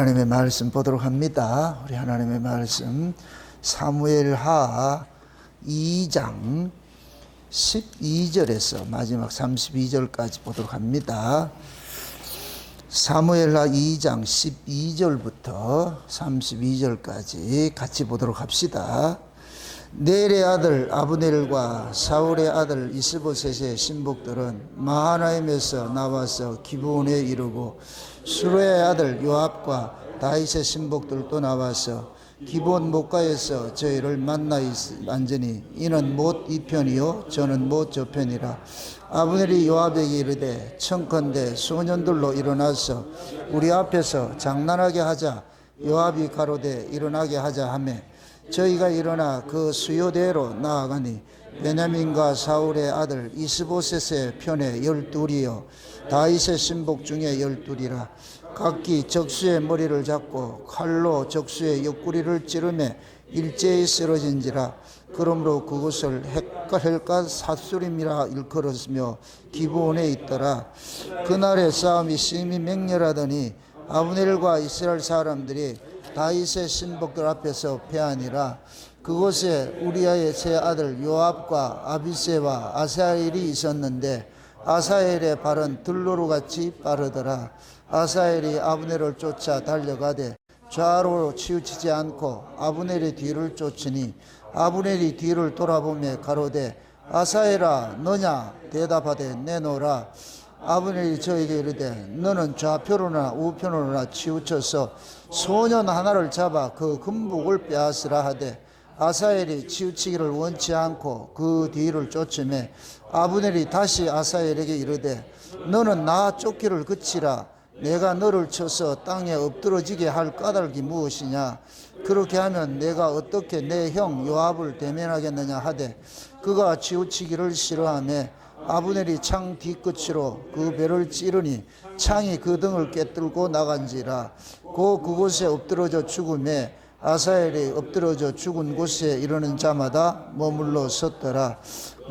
하나님의 말씀 보도록 합니다. 우리 하나님의 말씀 사무엘하 2장 12절에서 마지막 32절까지 보도록 합니다. 사무엘하 2장 12절부터 32절까지 같이 보도록 합시다. 넬의 아들 아브넬과 사울의 아들 이스보셋의 신복들은 마하나임에서 나와서 기브온에 이르고 수로의 아들 요압과 다윗의 신복들도 나와서 기브온 목가에서 저희를 만나 앉으니 이는 못 이 편이요 저는 못 저 편이라. 아브넬이 요압에게 이르되 청컨대 소년들로 일어나서 우리 앞에서 장난하게 하자. 요압이 가로되 일어나게 하자 하며 저희가 일어나 그 수요대로 나아가니 베냐민과 사울의 아들 이스보셋의 편에 12이요 다윗의 신복 중에 12이라. 각기 적수의 머리를 잡고 칼로 적수의 옆구리를 찌르매 일제히 쓰러진지라. 그러므로 그곳을 헷갈헷갈 삿소림이라 일컬었으며 기브온에 있더라. 그날의 싸움이 심히 맹렬하더니 아브넬과 이스라엘 사람들이 다윗의 신복들 앞에서 패하니라. 그곳에 우리아의 세 아들 요압과 아비새와 아사엘이 있었는데 아사엘의 발은 들로루같이 빠르더라. 아사엘이 아브넬을 쫓아 달려가되 좌로 치우치지 않고 아브넬의 뒤를 쫓으니 아브넬이 뒤를 돌아보며 가로되 아사엘아 너냐 대답하되 내노라. 아브넬이 저에게 이르되 너는 좌표로나 우편으로나 치우쳐서 소년 하나를 잡아 그 금복을 빼앗으라 하되 아사엘이 치우치기를 원치 않고 그 뒤를 쫓으매 아브넬이 다시 아사엘에게 이르되 너는 나 쫓기를 그치라. 내가 너를 쳐서 땅에 엎드러지게 할 까닭이 무엇이냐. 그렇게 하면 내가 어떻게 내 형 요압을 대면하겠느냐 하되 그가 치우치기를 싫어하며 아브넬이 창 뒤끝으로 그 배를 찌르니 창이 그 등을 꿰뚫고 나간지라. 그곳에 엎드러져 죽음에 아사엘이 엎드러져 죽은 곳에 이르는 자마다 머물러 섰더라.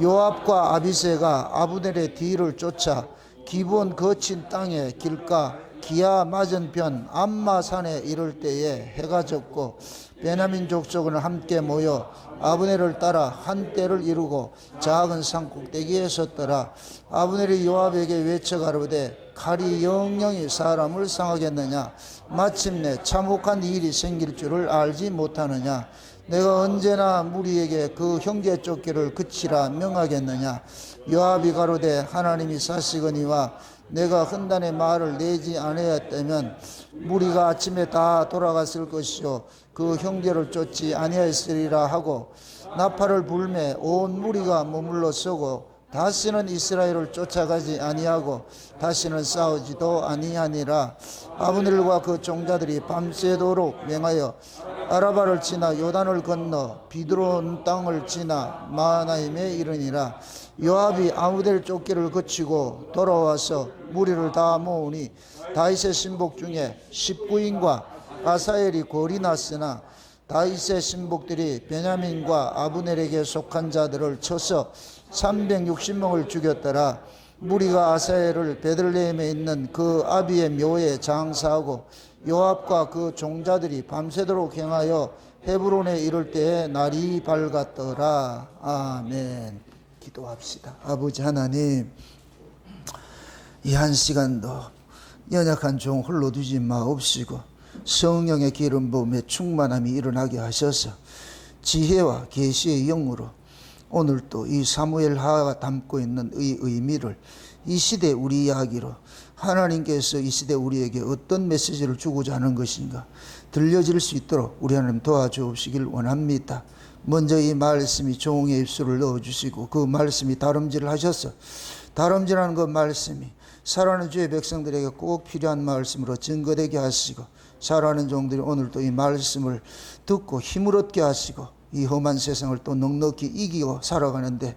요압과 아비새가 아브넬의 뒤를 쫓아 기브온 거친 땅에 길가 기아 맞은편 암마산에 이를 때에 해가 졌고 베냐민 족속은 함께 모여 아브넬을 따라 한때를 이루고 작은 산 꼭대기에 섰더라. 아브넬이 요압에게 외쳐 가로되 칼이 영영이 사람을 상하겠느냐. 마침내 참혹한 일이 생길 줄을 알지 못하느냐. 내가 언제나 무리에게 그 형제 쫓기를 그치라 명하겠느냐. 요압이 가로되 하나님이 사시거니와 내가 헌단의 말을 내지 아니하였다면 무리가 아침에 다 돌아갔을 것이요 그 형제를 쫓지 아니하였으리라 하고 나팔을 불매 온 무리가 머물러 서고 다시는 이스라엘을 쫓아가지 아니하고 다시는 싸우지도 아니하니라. 아브넬과 그 종자들이 밤새도록 맹하여 아라바를 지나 요단을 건너 비드론 땅을 지나 마하나임에 이르니라. 요압이 아브넬 쫓기를 그치고 돌아와서 무리를 다 모으니 다윗의 신복 중에 19인과 아사엘이 골이 났으나 다윗의 신복들이 베냐민과 아브넬에게 속한 자들을 쳐서 360명을 죽였더라. 무리가 아사엘을 베들레헴에 있는 그 아비의 묘에 장사하고 요압과 그 종자들이 밤새도록 행하여 헤브론에 이를 때에 날이 밝았더라. 아멘. 기도합시다. 아버지 하나님, 이 한 시간도 연약한 종 홀로 두지 마옵시고 성령의 기름 부음에 충만함이 일어나게 하셔서 지혜와 계시의 영으로 오늘 또 이 사무엘하가 담고 있는 이 의미를 이 시대 우리 이야기로 하나님께서 이 시대 우리에게 어떤 메시지를 주고자 하는 것인가 들려질 수 있도록 우리 하나님 도와주시길 원합니다. 먼저 이 말씀이 종의 입술을 넣어주시고 그 말씀이 다름질을 하셔서 다름질하는 그 말씀이 살아가는 주의 백성들에게 꼭 필요한 말씀으로 증거되게 하시고 살아가는 종들이 오늘도 이 말씀을 듣고 힘을 얻게 하시고 이 험한 세상을 또 넉넉히 이기고 살아가는데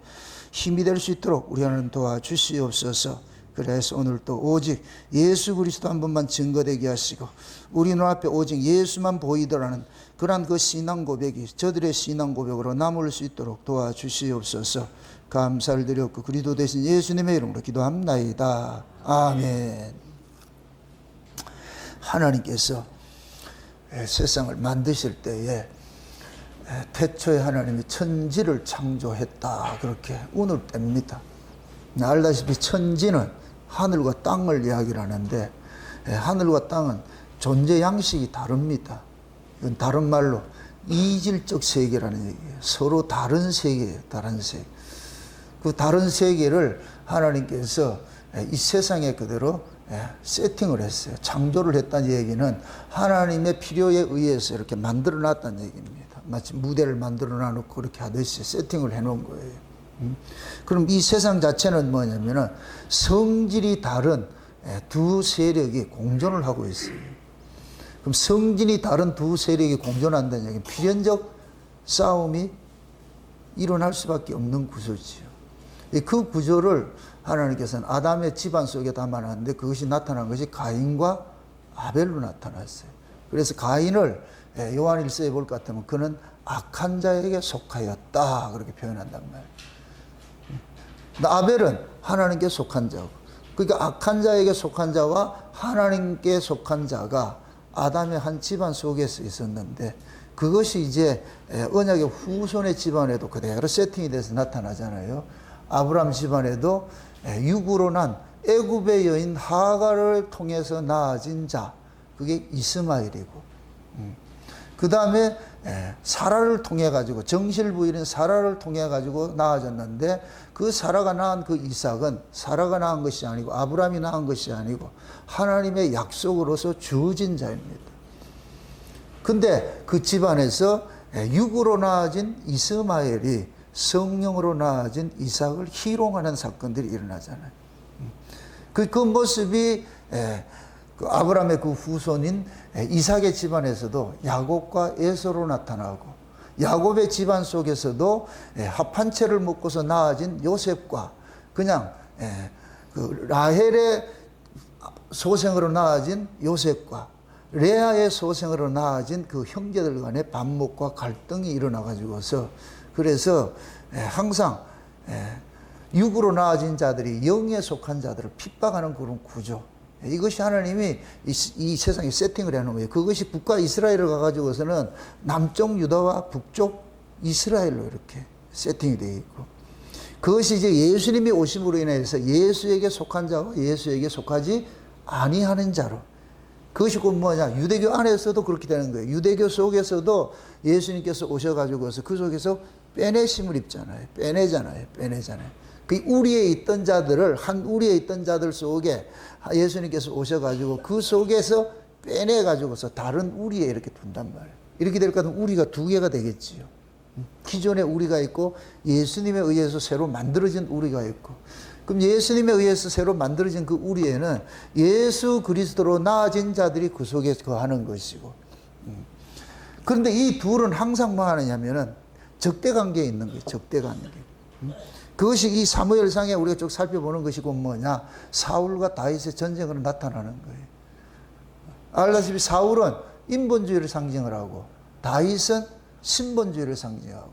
힘이 될 수 있도록 우리 하나님 도와주시옵소서. 그래서 오늘 또 오직 예수 그리스도 한 번만 증거되게 하시고 우리 눈앞에 오직 예수만 보이더라는 그러한 그 신앙 고백이 저들의 신앙 고백으로 남을 수 있도록 도와주시옵소서. 감사를 드렸고 그리스도 대신 예수님의 이름으로 기도합나이다. 아멘. 하나님께서 세상을 만드실 때에 태초에 하나님이 천지를 창조했다 그렇게 운을 뺍니다. 알다시피 천지는 하늘과 땅을 이야기를 하는데 하늘과 땅은 존재 양식이 다릅니다. 이건 다른 말로 이질적 세계라는 얘기예요. 서로 다른 세계예요. 다른 세계. 그 다른 세계를 하나님께서 이 세상에 그대로 세팅을 했어요. 창조를 했다는 얘기는 하나님의 필요에 의해서 이렇게 만들어 놨다는 얘기입니다. 마치 무대를 만들어 놔놓고 그렇게 하듯이 세팅을 해 놓은 거예요. 그럼 이 세상 자체는 뭐냐면은 성질이 다른 두 세력이 공존을 하고 있어요. 그럼 성질이 다른 두 세력이 공존한다는 얘기는 필연적 싸움이 일어날 수밖에 없는 구조지요. 그 구조를 하나님께서는 아담의 집안 속에 담아놨는데 그것이 나타난 것이 가인과 아벨로 나타났어요. 그래서 가인을 요한일서에 볼 것 같으면 그는 악한 자에게 속하였다 그렇게 표현한단 말이에요. 아벨은 하나님께 속한 자고, 그러니까 악한 자에게 속한 자와 하나님께 속한 자가 아담의 한 집안 속에서 있었는데 그것이 이제 언약의 후손의 집안에도 그대로 세팅이 돼서 나타나잖아요. 아브라함 집안에도 육으로 난 애굽의 여인 하갈을 통해서 낳아진 자, 그게 이스마엘이고, 그 다음에 사라를 통해 가지고 정실부인인 사라를 통해 가지고 낳아졌는데 그 사라가 낳은 그 이삭은 사라가 낳은 것이 아니고 아브라함이 낳은 것이 아니고 하나님의 약속으로서 주어진 자입니다. 근데 그 집안에서 육으로 낳아진 이스마엘이 성령으로 낳아진 이삭을 희롱하는 사건들이 일어나잖아요. 그 모습이 그 아브라함의 그 후손인 이삭의 집안에서도 야곱과 에서로 나타나고, 야곱의 집안 속에서도 합한 채를 먹고서 낳아진 요셉과 그냥 그 라헬의 소생으로 낳아진 요셉과 레아의 소생으로 낳아진 그 형제들 간의 반목과 갈등이 일어나 가지고서, 그래서 항상 육으로 낳아진 자들이 영에 속한 자들을 핍박하는 그런 구조, 이것이 하나님이 이 세상에 세팅을 해놓은 거예요. 그것이 북과 이스라엘을 가가지고서는 남쪽 유다와 북쪽 이스라엘로 이렇게 세팅이 되어 있고, 그것이 이제 예수님이 오심으로 인해서 예수에게 속한 자와 예수에게 속하지 아니하는 자로, 그것이 곧 뭐냐, 유대교 안에서도 그렇게 되는 거예요. 유대교 속에서도 예수님께서 오셔가지고서 그 속에서 빼내심을 입잖아요. 빼내잖아요. 그 우리에 있던 자들을, 한 우리에 있던 자들 속에 예수님께서 오셔가지고 그 속에서 빼내가지고서 다른 우리에 이렇게 둔단 말이에요. 이렇게 될 것 같으면 우리가 두 개가 되겠지요. 기존에 우리가 있고 예수님에 의해서 새로 만들어진 우리가 있고, 그럼 예수님에 의해서 새로 만들어진 그 우리에는 예수 그리스도로 나아진 자들이 그 속에 거하는 것이고, 그런데 이 둘은 항상 뭐 하느냐면은 적대관계에 있는 거예요. 적대관계. 그것이 이 사무엘상에 우리가 쭉 살펴보는 것이고 뭐냐, 사울과 다윗의 전쟁으로 나타나는 거예요. 알다시피 사울은 인본주의를 상징을 하고 다윗은 신본주의를 상징하고,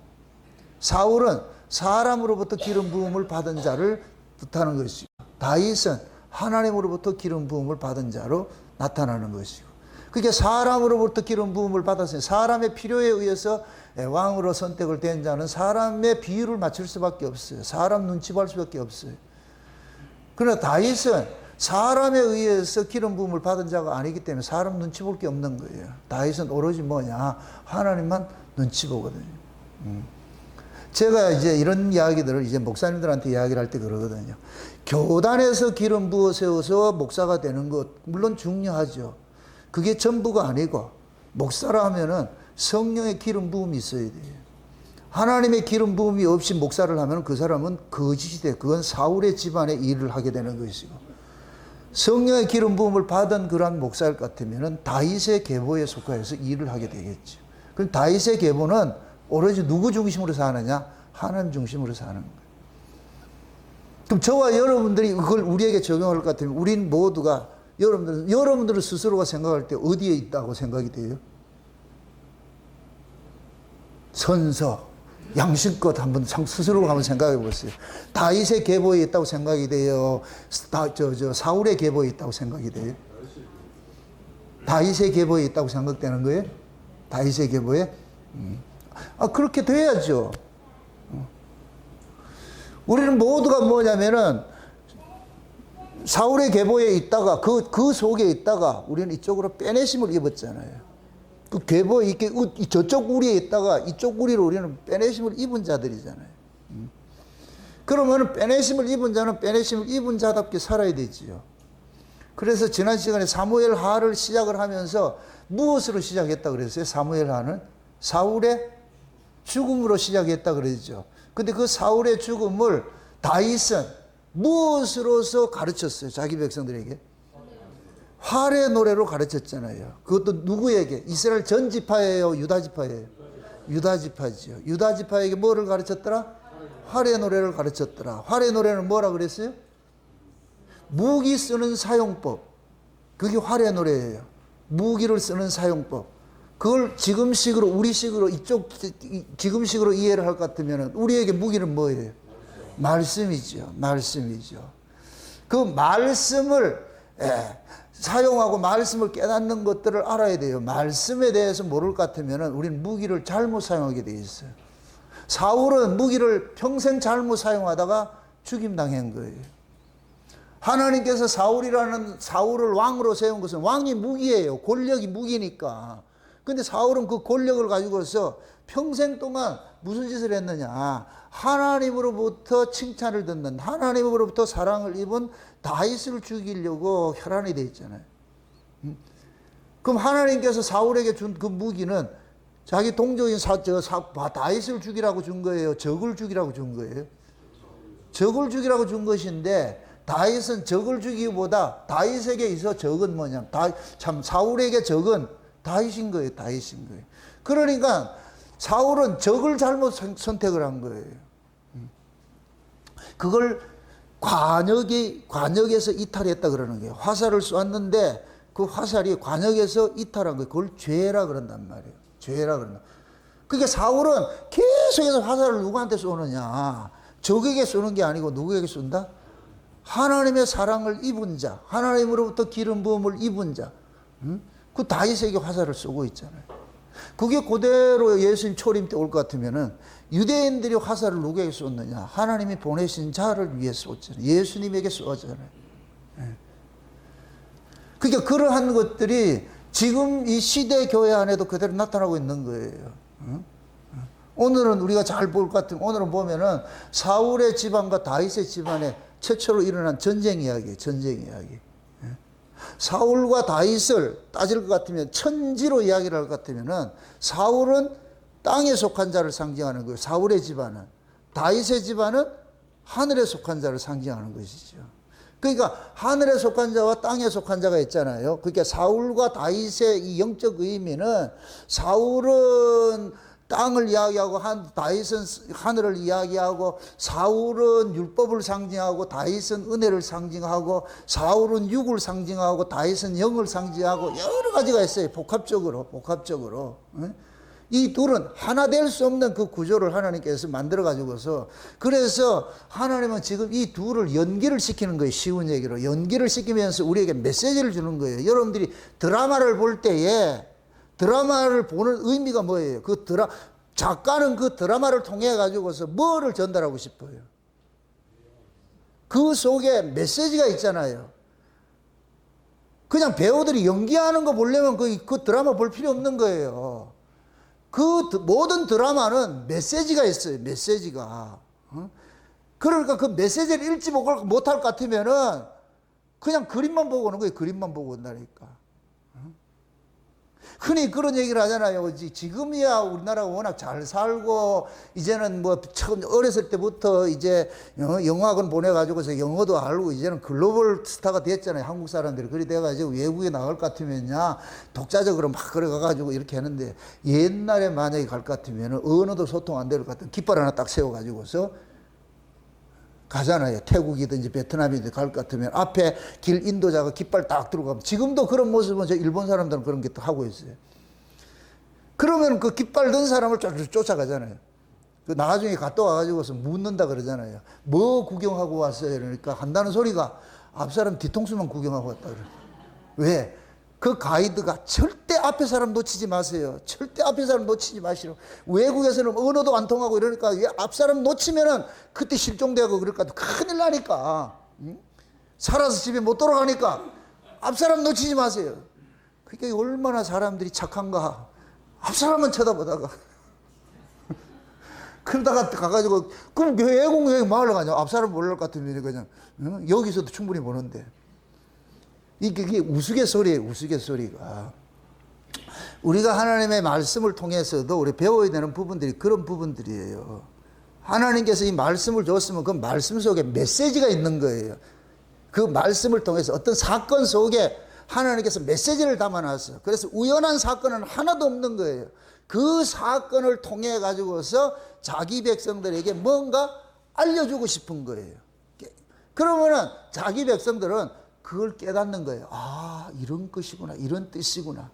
사울은 사람으로부터 기름 부음을 받은 자를 뜻하는 것이고 다윗은 하나님으로부터 기름 부음을 받은 자로 나타나는 것이고, 그게 사람으로부터 기름 부음을 받았어요. 사람의 필요에 의해서 왕으로 선택을 된 자는 사람의 비율을 맞출 수밖에 없어요. 사람 눈치 볼 수밖에 없어요. 그러나 다윗은 사람에 의해서 기름 부음을 받은 자가 아니기 때문에 사람 눈치 볼 게 없는 거예요. 다윗은 오로지 뭐냐, 하나님만 눈치 보거든요. 제가 이제 이런 이야기들을 이제 목사님들한테 이야기를 할 때 그러거든요. 교단에서 기름 부어 세워서 목사가 되는 것 물론 중요하죠. 그게 전부가 아니고, 목사라 하면은 성령의 기름 부음이 있어야 돼요. 하나님의 기름 부음이 없이 목사를 하면 그 사람은 거짓이 돼. 그건 사울의 집안의 일을 하게 되는 것이고, 성령의 기름 부음을 받은 그러한 목사일 것 같으면은 다윗의 계보에 속하여서 일을 하게 되겠죠. 그럼 다윗의 계보는 오로지 누구 중심으로 사느냐? 하나님 중심으로 사는 거예요. 그럼 저와 여러분들이 그걸 우리에게 적용할 것 같으면 우린 모두가, 여러분들은 스스로가 생각할 때 어디에 있다고 생각이 돼요? 선서, 양심껏 한번 스스로 한번 생각해 보세요. 다윗의 계보에 있다고 생각이 돼요? 사울의 계보에 있다고 생각이 돼요? 다윗의 계보에 있다고 생각되는 거예요? 다윗의 계보에? 그렇게 돼야죠. 우리는 모두가 뭐냐면은 사울의 계보에 있다가 그 속에 있다가 우리는 이쪽으로 빼내심을 입었잖아요. 그 계보 이렇게 저쪽 우리에 있다가 이쪽 우리로 우리는 빼내심을 입은 자들이잖아요. 그러면 빼내심을 입은 자는 빼내심을 입은 자답게 살아야 되지요. 그래서 지난 시간에 사무엘 하를 시작을 하면서 무엇으로 시작했다 그랬어요? 사무엘 하는 사울의 죽음으로 시작했다 그랬죠. 근데 그 사울의 죽음을 다윗은 무엇으로서 가르쳤어요? 자기 백성들에게 활의 노래로 가르쳤잖아요. 그것도 누구에게? 이스라엘 전 지파예요, 유다 지파예요? 유다 지파지요. 유다 지파에게 뭐를 가르쳤더라? 활의 노래를 가르쳤더라. 활의 노래는 뭐라 그랬어요? 무기 쓰는 사용법. 그게 활의 노래예요. 무기를 쓰는 사용법. 그걸 지금식으로, 우리식으로, 지금식으로 이해를 할 것 같으면 우리에게 무기는 뭐예요? 말씀이죠. 말씀이죠. 그 말씀을 사용하고 말씀을 깨닫는 것들을 알아야 돼요. 말씀에 대해서 모를 것 같으면 우리는 무기를 잘못 사용하게 돼 있어요. 사울은 무기를 평생 잘못 사용하다가 죽임당한 거예요. 하나님께서 사울을 왕으로 세운 것은 왕이 무기예요. 권력이 무기니까. 근데 사울은 그 권력을 가지고서 평생 동안 무슨 짓을 했느냐? 하나님으로부터 칭찬을 듣는, 하나님으로부터 사랑을 입은 다윗을 죽이려고 혈안이 되어 있잖아요. 그럼 하나님께서 사울에게 준 그 무기는 자기 동족인 다윗을 죽이라고 준 거예요? 적을 죽이라고 준 거예요? 적을 죽이라고 준 것인데 다윗은 적을 죽이기보다 다윗에게 있어 적은 뭐냐? 참 사울에게 적은 다윗인 거예요. 다윗인 거예요. 그러니까 사울은 적을 잘못 선택을 한 거예요. 그걸 관역에서 이탈했다 그러는 거예요. 화살을 쏘았는데 그 화살이 관역에서 이탈한 거예요. 그걸 죄라 그런단 말이에요. 죄라 그런다. 그러니까 사울은 계속해서 화살을 누구한테 쏘느냐? 적에게 쏘는 게 아니고 누구에게 쏜다? 하나님의 사랑을 입은 자, 하나님으로부터 기름 부음을 입은 자, 그 다윗에게 화살을 쏘고 있잖아요. 그게 그대로 예수님 초림 때 올 것 같으면은 유대인들이 화살을 누구에게 쏘느냐? 하나님이 보내신 자를 위해 쏘잖아요. 예수님에게 쏘잖아요. 그러니까 그러한 것들이 지금 이 시대 교회 안에도 그대로 나타나고 있는 거예요. 오늘은 우리가 잘 볼 것 같으면 오늘은 보면은 사울의 집안과 다윗의 집안에 최초로 일어난 전쟁 이야기예요. 전쟁 이야기. 사울과 다윗을 따질 것 같으면 천지로 이야기를 할 것 같으면은 사울은 땅에 속한 자를 상징하는 거예요. 사울의 집안은. 다윗의 집안은 하늘에 속한 자를 상징하는 것이죠. 그러니까 하늘에 속한 자와 땅에 속한 자가 있잖아요. 그러니까 사울과 다윗의 이 영적 의미는 사울은 땅을 이야기하고 다윗은 하늘을 이야기하고 사울은 율법을 상징하고 다윗은 은혜를 상징하고 사울은 육을 상징하고 다윗은 영을 상징하고 여러 가지가 있어요. 복합적으로. 이 둘은 하나 될 수 없는 그 구조를 하나님께서 만들어 가지고서 그래서 하나님은 지금 이 둘을 연기를 시키는 거예요. 쉬운 얘기로. 연기를 시키면서 우리에게 메시지를 주는 거예요. 여러분들이 드라마를 볼 때에 드라마를 보는 의미가 뭐예요? 작가는 그 드라마를 통해 가지고서 뭐를 전달하고 싶어요? 그 속에 메시지가 있잖아요. 그냥 배우들이 연기하는 거 보려면 그 드라마 볼 필요 없는 거예요. 모든 드라마는 메시지가 있어요. 메시지가. 그러니까 그 메시지를 읽지 못할 것 같으면은 그냥 그림만 보고 오는 거예요. 그림만 보고 온다니까. 흔히 그런 얘기를 하잖아요. 지금이야 우리나라가 워낙 잘 살고 이제는 뭐 처음 어렸을 때부터 이제 영어학원 보내가지고서 영어도 알고 이제는 글로벌 스타가 됐잖아요. 한국 사람들이. 그래 돼가지고 외국에 나갈 것 같으면야 독자적으로 막 그래가가지고 이렇게 하는데 옛날에 만약에 갈 것 같으면 언어도 소통 안 될 것 같으면 깃발 하나 딱 세워가지고서 가잖아요. 태국이든지 베트남이든지 갈 것 같으면 앞에 길 인도자가 깃발 딱 들고 가면 지금도 그런 모습은 저 일본 사람들은 그런 게 또 하고 있어요. 그러면 그 깃발 든 사람을 쫓아가잖아요. 그 나중에 갔다 와가지고서 묻는다 그러잖아요. 뭐 구경하고 왔어요? 그러니까 한다는 소리가 앞사람 뒤통수만 구경하고 왔다 그래요. 왜? 그 가이드가 절대 앞에 사람 놓치지 마세요. 절대 앞에 사람 놓치지 마시고. 외국에서는 언어도 안 통하고 이러니까 앞 사람 놓치면은 그때 실종되고 그럴까 큰일 나니까. 살아서 집에 못 돌아가니까 앞 사람 놓치지 마세요. 그게 얼마나 사람들이 착한가. 앞 사람은 쳐다보다가 그러다가 가가지고 그럼 외국 여행 마을로 가냐. 앞 사람 모를 것 같으면 그냥 여기서도 충분히 보는데. 이게 우스갯소리예요. 우스갯소리가. 우리가 하나님의 말씀을 통해서도 우리 배워야 되는 부분들이 그런 부분들이에요. 하나님께서 이 말씀을 줬으면 그 말씀 속에 메시지가 있는 거예요. 그 말씀을 통해서 어떤 사건 속에 하나님께서 메시지를 담아놨어요. 그래서 우연한 사건은 하나도 없는 거예요. 그 사건을 통해 가지고서 자기 백성들에게 뭔가 알려주고 싶은 거예요. 그러면은 자기 백성들은 그걸 깨닫는 거예요. 아, 이런 것이구나. 이런 뜻이구나.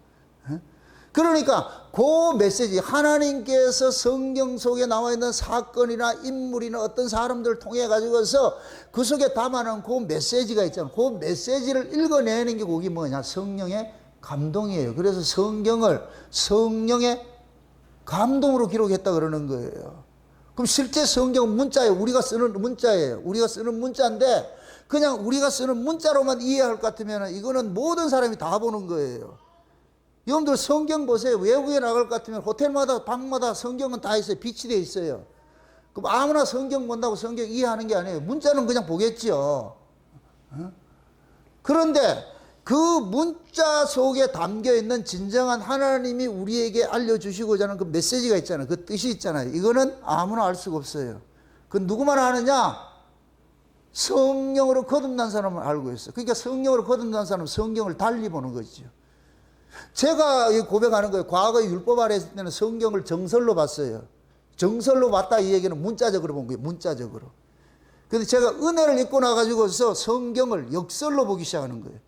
그러니까 그 메시지, 하나님께서 성경 속에 나와 있는 사건이나 인물이나 어떤 사람들을 통해 가지고서 그 속에 담아놓은 그 메시지가 있잖아요. 그 메시지를 읽어내는 게 그게 뭐냐? 성령의 감동이에요. 그래서 성경을 성령의 감동으로 기록했다 그러는 거예요. 그럼 실제 성경은 문자예요. 우리가 쓰는 문자예요. 우리가 쓰는 문자인데 그냥 우리가 쓰는 문자로만 이해할 것 같으면 이거는 모든 사람이 다 보는 거예요. 여러분들 성경 보세요. 외국에 나갈 것 같으면 호텔마다 방마다 성경은 다 있어요. 비치되어 있어요. 그럼 아무나 성경 본다고 성경 이해하는 게 아니에요. 문자는 그냥 보겠죠. 그런데 그 문자 속에 담겨있는 진정한 하나님이 우리에게 알려주시고자 하는 그 메시지가 있잖아요. 그 뜻이 있잖아요. 이거는 아무나 알 수가 없어요. 그 누구만 아느냐? 성령으로 거듭난 사람은 알고 있어요. 그러니까 성령으로 거듭난 사람은 성경을 달리 보는 거죠. 제가 고백하는 거예요. 과거에 율법 아래 있을 때는 성경을 정설로 봤어요. 정설로 봤다 이 얘기는 문자적으로 본 거예요. 문자적으로. 그런데 제가 은혜를 입고 나가지고서 성경을 역설로 보기 시작하는 거예요.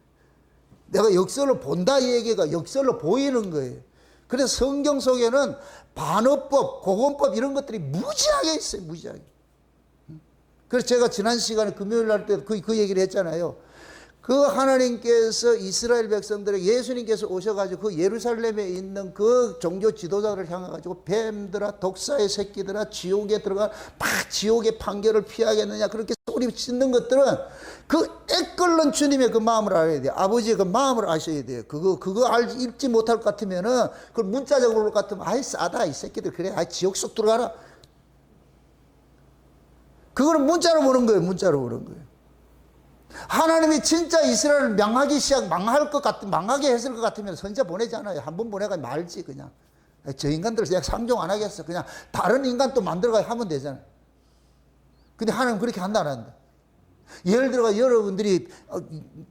내가 역설로 본다 이 얘기가 역설로 보이는 거예요. 그래서 성경 속에는 반어법, 고건법 이런 것들이 무지하게 있어요. 무지하게. 그래서 제가 지난 시간에 금요일 날 때 그 얘기를 했잖아요. 그 하나님께서 이스라엘 백성들에게 예수님께서 오셔가지고 그 예루살렘에 있는 그 종교 지도자들을 향해가지고 뱀들아, 독사의 새끼들아, 지옥에 들어가, 지옥의 판결을 피하겠느냐 그렇게 소리 짓는 것들은 그 애끓는 주님의 그 마음을 알아야 돼요. 아버지의 그 마음을 아셔야 돼요. 그거 읽지 못할 것 같으면은 그걸 문자적으로 볼 것 같으면 아이 싸다 이 새끼들 그래 아이 지옥 속 들어가라. 그거는 문자로 보는 거예요. 문자로 보는 거예요. 하나님이 진짜 이스라엘을 망할 것 같은, 망하게 했을 것 같으면 선자 보내지 않아요. 한 번 보내가 말지, 그냥. 저 인간들 그냥 상종 안 하겠어. 그냥 다른 인간 또 만들어가 하면 되잖아요. 근데 하나님 그렇게 한다, 안 한다. 예를 들어 여러분들이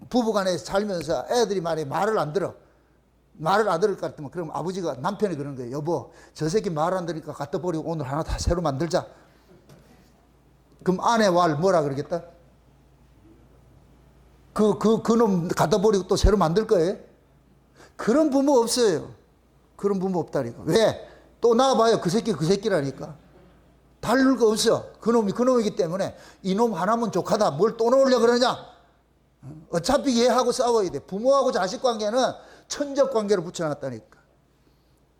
부부간에 살면서 애들이 말을 안 들어. 말을 안 들을 것 같으면 그럼 아버지가 남편이 그러는 거예요. 여보, 저 새끼 말 안 들으니까 갖다 버리고 오늘 하나 다 새로 만들자. 그럼 아내 왈 뭐라 그러겠다? 그놈 갖다 버리고 또 새로 만들 거예요? 그런 부모 없어요. 그런 부모 없다니까. 왜? 또 나와봐요. 그 새끼라니까. 다를 거 없어. 그놈이 그놈이기 때문에 이놈 하나면 족하다. 뭘 또 넣으려고 그러냐? 어차피 얘하고 싸워야 돼. 부모하고 자식 관계는 천적 관계를 붙여놨다니까.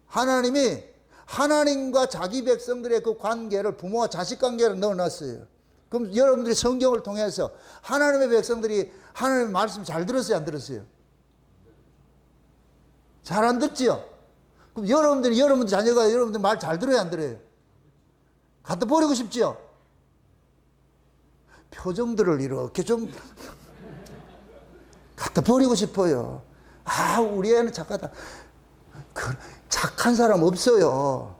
하나님이 하나님과 자기 백성들의 그 관계를 부모와 자식 관계를 넣어놨어요. 그럼 여러분들이 성경을 통해서 하나님의 백성들이 하나님의 말씀 잘 들었어요? 안 들었어요? 잘 안 듣지요? 그럼 여러분들 자녀가 여러분들 말 잘 들어요? 안 들어요? 갖다 버리고 싶지요? 표정들을 이렇게 좀 갖다 버리고 싶어요. 아, 우리 애는 착하다. 착한 사람 없어요.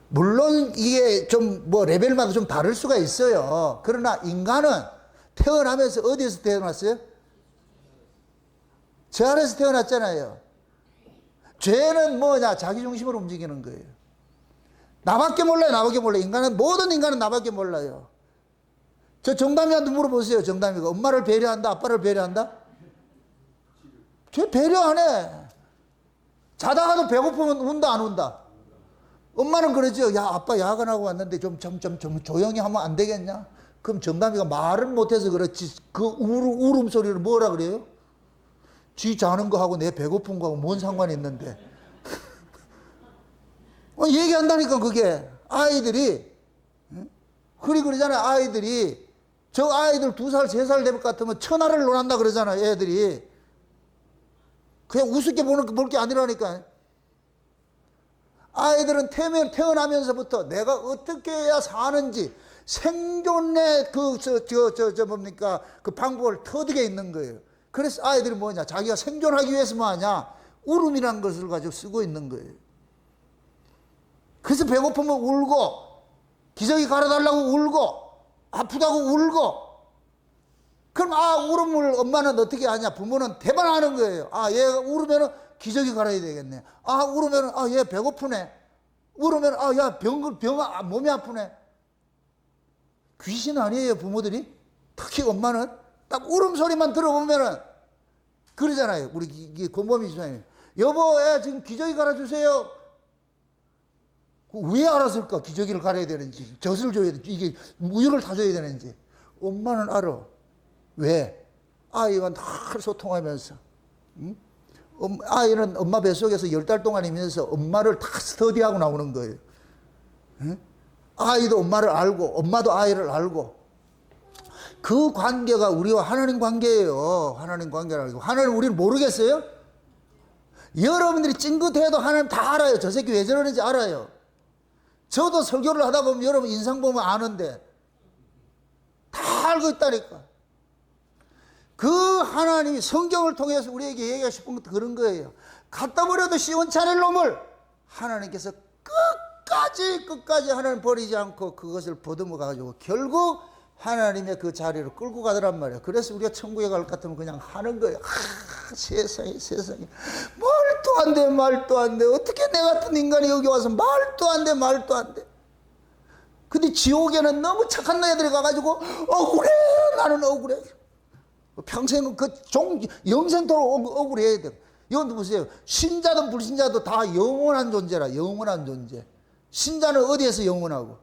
물론 이게 좀 레벨마다 좀 다를 수가 있어요. 그러나 인간은 태어나면서 어디에서 태어났어요? 저 안에서 태어났잖아요. 죄는 뭐냐? 자기 중심으로 움직이는 거예요. 나밖에 몰라요. 나밖에 몰라요. 모든 인간은 나밖에 몰라요. 저 정담이한테 물어보세요. 정담이가 엄마를 배려한다? 아빠를 배려한다? 쟤 배려 안 해. 자다가도 배고프면 운다 안 운다? 엄마는 그러죠. 야, 아빠 야근하고 왔는데 좀 조용히 하면 안 되겠냐? 그럼 정담이가 말은 못해서 그렇지 그 울음소리를 뭐라 그래요? 쥐 자는 거하고 내 배고픈 거하고 뭔 상관이 있는데. 얘기한다니까 그게. 아이들이. 그리 그러잖아요. 아이들이. 저 아이들 2살, 3살 될 것 같으면 천하를 논한다 그러잖아요. 애들이. 그냥 우습게 볼 게 아니라니까. 아이들은 태어나면서부터 내가 어떻게 해야 사는지 생존의 뭡니까? 그 방법을 터득해 있는 거예요. 그래서 아이들이 뭐냐? 자기가 생존하기 위해서 뭐하냐? 울음이라는 것을 가지고 쓰고 있는 거예요. 그래서 배고프면 울고, 기저귀 갈아달라고 울고, 아프다고 울고. 그럼 울음을 엄마는 어떻게 하냐? 부모는 대반하는 거예요. 얘가 울으면은 기저귀 갈아야 되겠네. 울으면은 얘 배고프네. 울으면 야 몸이 아프네. 귀신 아니에요, 부모들이? 특히 엄마는 딱 울음소리만 들어보면은 그러잖아요. 우리 이게 공범이 주장해요. 여보, 애 지금 기저귀 갈아주세요. 왜 알았을까? 기저귀를 갈아야 되는지, 젖을 줘야 되는지, 이게 우유를 타줘야 되는지. 엄마는 알아. 왜? 아이와 늘 소통하면서, 응? 아이는 엄마 뱃속에서 10달 동안이면서 엄마를 다 스터디하고 나오는 거예요. 응? 아이도 엄마를 알고, 엄마도 아이를 알고. 그 관계가 우리와 하나님 관계예요. 하나님 관계라고. 하나님 우리를 모르겠어요? 여러분들이 찡긋해도 하나님 다 알아요. 저 새끼 왜 저러는지 알아요. 저도 설교를 하다 보면 여러분 인상 보면 아는데 다 알고 있다니까. 그 하나님이 성경을 통해서 우리에게 얘기하고 싶은 것도 그런 거예요. 갖다 버려도 시원찮을 놈을 하나님께서 끝까지 하나님 버리지 않고 그것을 보듬어 가지고 결국 하나님의 그 자리로 끌고 가더란 말이에요. 그래서 우리가 천국에 갈 것 같으면 그냥 하는 거예요. 세상에 말도 안 돼. 어떻게 내 같은 인간이 여기 와서 말도 안 돼. 근데 지옥에는 너무 착한 애들이 가가지고 억울해. 나는 억울해. 평생 영생토록 억울해야 돼. 이건 보세요. 신자든 불신자도 다 영원한 존재라. 영원한 존재. 신자는 어디에서 영원하고?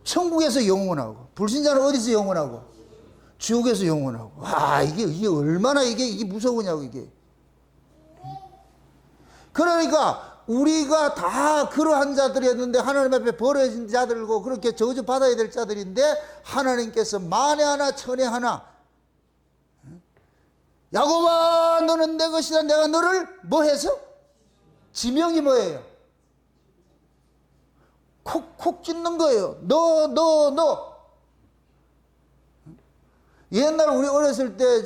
천국에서 영원하고. 불신자는 어디서 영원하고? 지옥에서 영원하고. 이게 얼마나 이게 무서우냐고, 이게. 그러니까 우리가 다 그러한 자들이었는데 하나님 앞에 버려진 자들고 그렇게 저주 받아야 될 자들인데 하나님께서 만에 하나 천에 하나 야곱아 너는 내 것이다. 내가 너를 뭐 해서? 지명이 뭐예요? 콕콕 찢는 거예요. 너. 옛날 우리 어렸을 때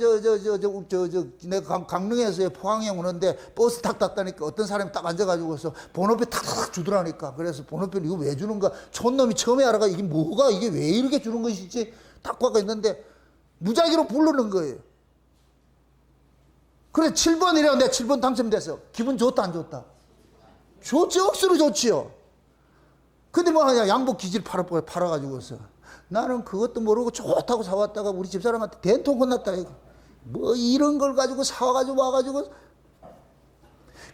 내가 강릉에서 포항에 오는데 버스 탁 탔다니까 어떤 사람이 딱 앉아가지고서 번호표 탁탁 주더라니까. 그래서 번호표를 이거 왜 주는가? 촌놈이 처음에 알아가 이게 왜 이렇게 주는 것이지? 딱 갖고 있는데 무작위로 부르는 거예요. 그래 7번이라고 내가 7번 당첨돼서 기분 좋다 안 좋다? 좋지, 억수로 좋지요. 근데 뭐 하냐, 양복 기질 팔아가지고서 나는 그것도 모르고 좋다고 사왔다가 우리 집사람한테 된통 혼났다. 뭐 이런 걸 가지고 사와가지고 와가지고.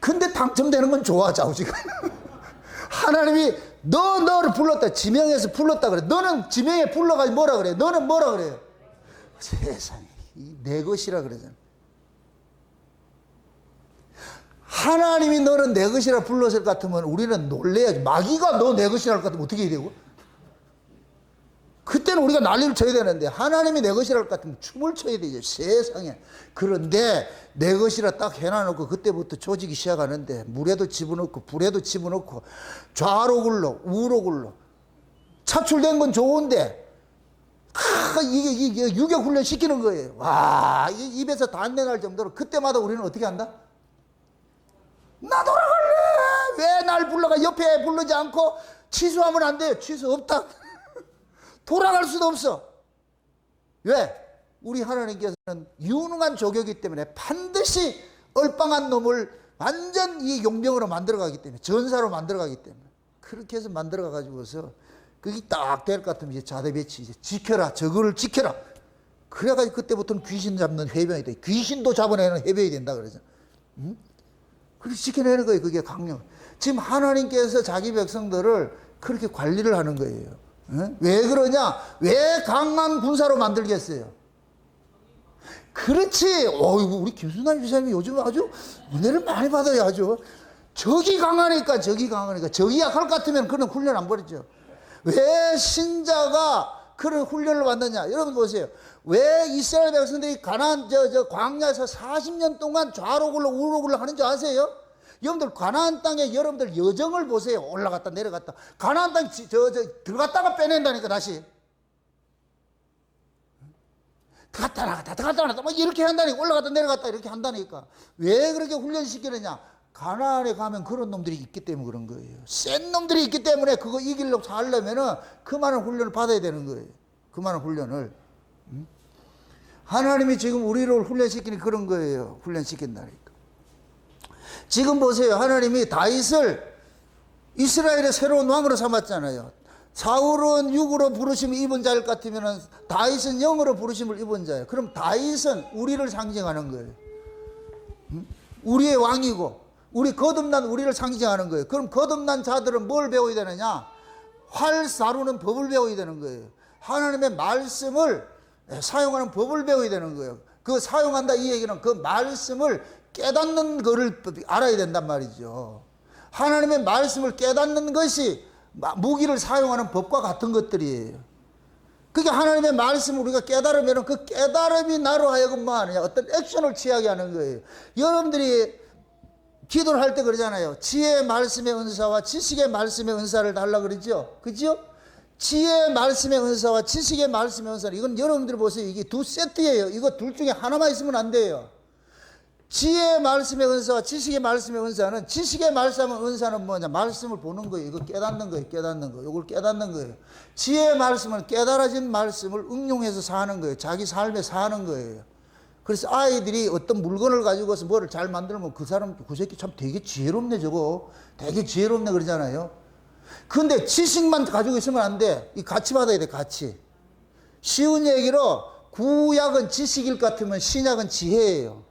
근데 당첨되는 건 좋아, 좌우지간. 하나님이 너를 불렀다. 지명해서 불렀다 그래. 너는 지명에 불러가지고 뭐라 그래? 너는 뭐라 그래요? 세상에, 내 것이라 그러잖아. 하나님이 너는 내 것이라 불렀을 것 같으면 우리는 놀래야지. 마귀가 너 내 것이라 할 것 같으면 어떻게 해야 되고? 그때는 우리가 난리를 쳐야 되는데 하나님이 내 것이라 할 것 같으면 춤을 춰야 되죠. 세상에. 그런데 내 것이라 딱 해놔놓고 그때부터 조지기 시작하는데 물에도 집어넣고 불에도 집어넣고 좌로 굴러 우로 굴러. 차출된 건 좋은데 이게 유격훈련 시키는 거예요. 와, 입에서 단내 날 정도로. 그때마다 우리는 어떻게 한다? 나 돌아갈래. 왜 날 불러가? 옆에 부르지 않고 취소하면 안 돼요. 취소 없다. 돌아갈 수도 없어. 왜? 우리 하나님께서는 유능한 조교이기 때문에 반드시 얼빵한 놈을 완전 이 용병으로 만들어가기 때문에, 전사로 만들어가기 때문에 그렇게 해서 만들어가가지고서 그게 딱 될 것 같으면 이제 자대 배치, 이제 지켜라, 저거를 지켜라. 그래가지고 그때부터는 귀신 잡는 해병이 돼. 귀신도 잡아내는 해병이 된다 그러잖아. 응? 그렇게 지켜내는 거예요. 그게 강령. 지금 하나님께서 자기 백성들을 그렇게 관리를 하는 거예요. 응? 왜 그러냐? 왜 강한 군사로 만들겠어요? 그렇지. 어이구, 우리 김순남 지사님이 요즘 아주 은혜를 많이 받아요. 아주 적이 강하니까. 적이 약할 것 같으면 그런 훈련 안 버리죠. 왜 신자가 그런 훈련을 받느냐? 여러분 보세요. 왜 이스라엘 백성들이 가나안 광야에서 40년 동안 좌로굴러 우로굴러 하는 줄 아세요? 여러분들 가나안 땅에 여러분들 여정을 보세요. 올라갔다 내려갔다. 가나안 땅 들어갔다가 빼낸다니까 다시. 들어갔다 나갔다 막 이렇게 한다니까. 올라갔다 내려갔다 이렇게 한다니까. 왜 그렇게 훈련시키느냐? 가나안에 가면 그런 놈들이 있기 때문에 그런 거예요. 센 놈들이 있기 때문에 그거 이기려고 살려면은 그 많은 훈련을 받아야 되는 거예요. 그 많은 훈련을. 하나님이 지금 우리를 훈련시키는 그런 거예요. 훈련시킨다니까. 지금 보세요. 하나님이 다윗을 이스라엘의 새로운 왕으로 삼았잖아요. 사울은 육으로 부르심을 입은 자일 것 같으면 다윗은 영으로 부르심을 입은 자예요. 그럼 다윗은 우리를 상징하는 거예요. 우리의 왕이고 우리 거듭난 우리를 상징하는 거예요. 그럼 거듭난 자들은 뭘 배워야 되느냐? 활 다루는 법을 배워야 되는 거예요. 하나님의 말씀을 사용하는 법을 배워야 되는 거예요. 그 사용한다 이 얘기는 그 말씀을 깨닫는 거를 알아야 된단 말이죠. 하나님의 말씀을 깨닫는 것이 무기를 사용하는 법과 같은 것들이에요. 그게 하나님의 말씀을 우리가 깨달으면 그 깨달음이 나로 하여금 뭐 하느냐? 어떤 액션을 취하게 하는 거예요. 여러분들이 기도를 할 때 그러잖아요. 지혜의 말씀의 은사와 지식의 말씀의 은사를 달라 그러죠. 그죠? 지혜의 말씀의 은사와 지식의 말씀의 은사. 이건 여러분들 보세요. 이게 두 세트예요. 이거 둘 중에 하나만 있으면 안 돼요. 지혜의 말씀의 은사와 지식의 말씀의 은사는, 지식의 말씀의 은사는 뭐냐? 말씀을 보는 거예요. 이거 깨닫는 거예요. 깨닫는 거. 이걸 깨닫는 거예요. 지혜의 말씀은 깨달아진 말씀을 응용해서 사는 거예요. 자기 삶에 사는 거예요. 그래서 아이들이 어떤 물건을 가지고서 뭐를 잘 만들면 그 사람, 그 새끼 참 되게 지혜롭네 저거. 되게 지혜롭네 그러잖아요. 근데 지식만 가지고 있으면 안 돼. 이 같이 받아야 돼, 같이. 쉬운 얘기로 구약은 지식일 것 같으면 신약은 지혜예요.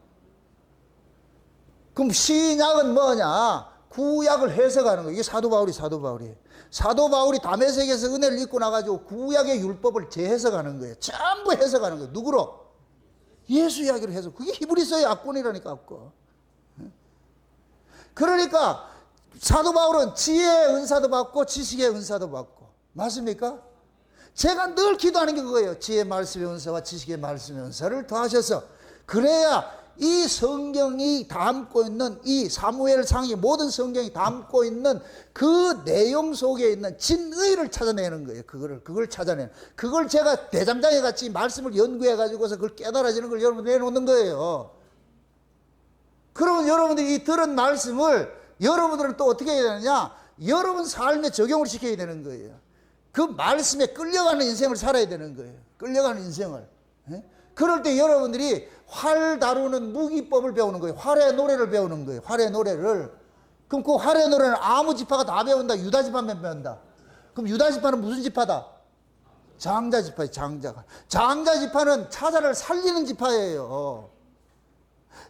그럼 신약은 뭐냐? 구약을 해석하는 거예요. 이게 사도 바울이. 사도 바울이 다메섹에서 은혜를 입고 나가지고 구약의 율법을 재해석하는 거예요. 전부 해석하는 거예요. 누구로? 예수 이야기를 해서. 그게 히브리서의 압권이라니까, 압권. 그러니까 사도 바울은 지혜의 은사도 받고 지식의 은사도 받고. 맞습니까? 제가 늘 기도하는 게 그거예요. 지혜의 말씀의 은사와 지식의 말씀의 은사를 더하셔서, 그래야 이 성경이 담고 있는, 이 사무엘상의 모든 성경이 담고 있는 그 내용 속에 있는 진의를 찾아내는 거예요. 그걸 찾아내는. 그걸 제가 대장장에 같이 말씀을 연구해 가지고서 그걸 깨달아지는 걸 여러분 내놓는 거예요. 그러면 여러분들이 이 들은 말씀을 여러분들은 또 어떻게 해야 되느냐? 여러분 삶에 적용을 시켜야 되는 거예요. 그 말씀에 끌려가는 인생을 살아야 되는 거예요. 끌려가는 인생을. 그럴 때 여러분들이 활 다루는 무기법을 배우는 거예요. 활의 노래를 배우는 거예요. 활의 노래를. 그럼 그 활의 노래는 아무 지파가 다 배운다? 유다 지파만 배운다? 그럼 유다 지파는 무슨 지파다? 장자 지파예요. 장자가. 장자 지파는 차자를 살리는 지파예요.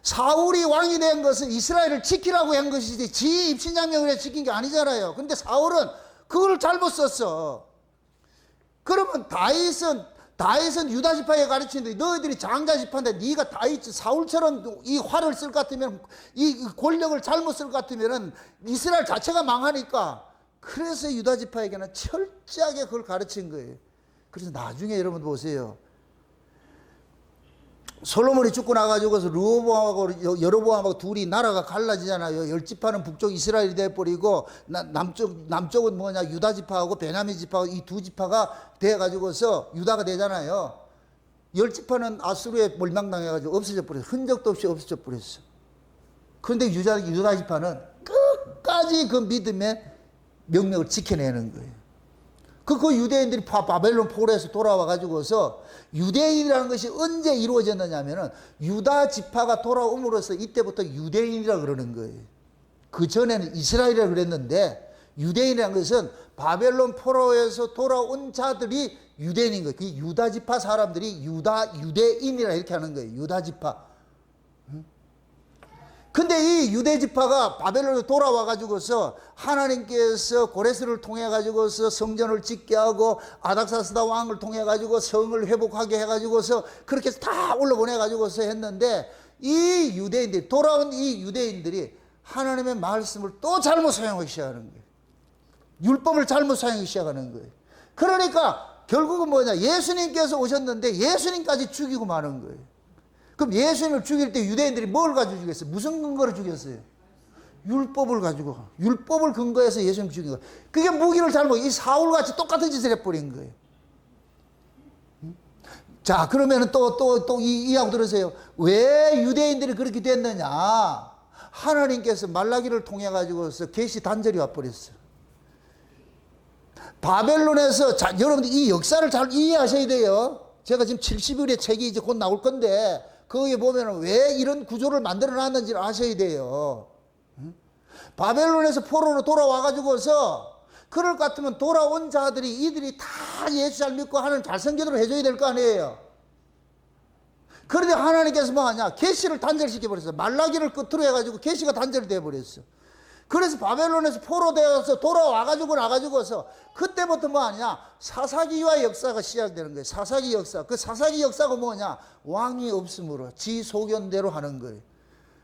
사울이 왕이 된 것은 이스라엘을 지키라고 한 것이지 지 입신양명을 지킨 게 아니잖아요. 근데 사울은 그걸 잘못 썼어. 그러면 다윗은 유다 지파에 가르치는데 너희들이 장자 지파인데 네가 다윗 사울처럼 이 활을 쓸 것 같으면, 이 권력을 잘못 쓸 것 같으면 이스라엘 자체가 망하니까, 그래서 유다 지파에게는 철저하게 그걸 가르친 거예요. 그래서 나중에 여러분 보세요. 솔로몬이 죽고 나가지고서 르호보암하고 여로보암하고 둘이 나라가 갈라지잖아요. 열 지파는 북쪽 이스라엘이 돼버리고 남쪽은 뭐냐, 유다 지파하고 베냐민 지파하고 이 두 지파가 돼가지고서 유다가 되잖아요. 열 지파는 아수르에 몰망당해가지고 없어져 버렸어. 흔적도 없이 없어져 버렸어. 그런데 유다 지파는 끝까지 그 믿음의 명령을 지켜내는 거예요. 그 유대인들이 바벨론 포로에서 돌아와 가지고서, 유대인이라는 것이 언제 이루어졌느냐 하면은 유다 지파가 돌아옴으로써 이때부터 유대인이라 그러는 거예요. 그 전에는 이스라엘이라 그랬는데, 유대인이라는 것은 바벨론 포로에서 돌아온 자들이 유대인인 거예요. 그 유다 지파 사람들이 유대인이라 이렇게 하는 거예요. 유다 지파. 근데 이 유대 지파가 바벨론으로 돌아와 가지고서 하나님께서 고레스를 통해 가지고서 성전을 짓게 하고 아닥사스다 왕을 통해 가지고 성을 회복하게 해 가지고서 그렇게 해서 다 올라보내 가지고서 했는데, 이 유대인들이, 돌아온 이 유대인들이 하나님의 말씀을 또 잘못 사용하기 시작하는 거예요. 율법을 잘못 사용하기 시작하는 거예요. 그러니까 결국은 뭐냐, 예수님께서 오셨는데 예수님까지 죽이고 마는 거예요. 그럼 예수님을 죽일 때 유대인들이 뭘 가지고 죽였어요? 무슨 근거로 죽였어요? 율법을 가지고, 율법을 근거해서 예수님 죽인 거예요. 그게 무기를 잘못, 이 사울같이 똑같은 짓을 해버린 거예요. 자, 그러면은 이하고 들으세요. 왜 유대인들이 그렇게 됐느냐? 하나님께서 말라기를 통해 가지고서 계시 단절이 와버렸어요. 바벨론에서, 자, 여러분들 이 역사를 잘 이해하셔야 돼요. 제가 지금 70일의 책이 이제 곧 나올 건데, 거기에 보면 왜 이런 구조를 만들어 놨는지를 아셔야 돼요. 바벨론에서 포로로 돌아와 가지고서 그럴 것 같으면 돌아온 자들이, 이들이 다 예수 잘 믿고 하나님 잘 섬기도록 해줘야 될 거 아니에요. 그런데 하나님께서 뭐 하냐, 계시를 단절시켜 버렸어요. 말라기를 끝으로 해가지고 계시가 단절이 돼 버렸어. 그래서 바벨론에서 포로 되어서 돌아와 가지고 나가지고서 그때부터 뭐 하냐, 사사기와 역사가 시작되는 거예요. 사사기 역사. 그 사사기 역사가 뭐냐, 왕이 없으므로 지 소견대로 하는 거예요.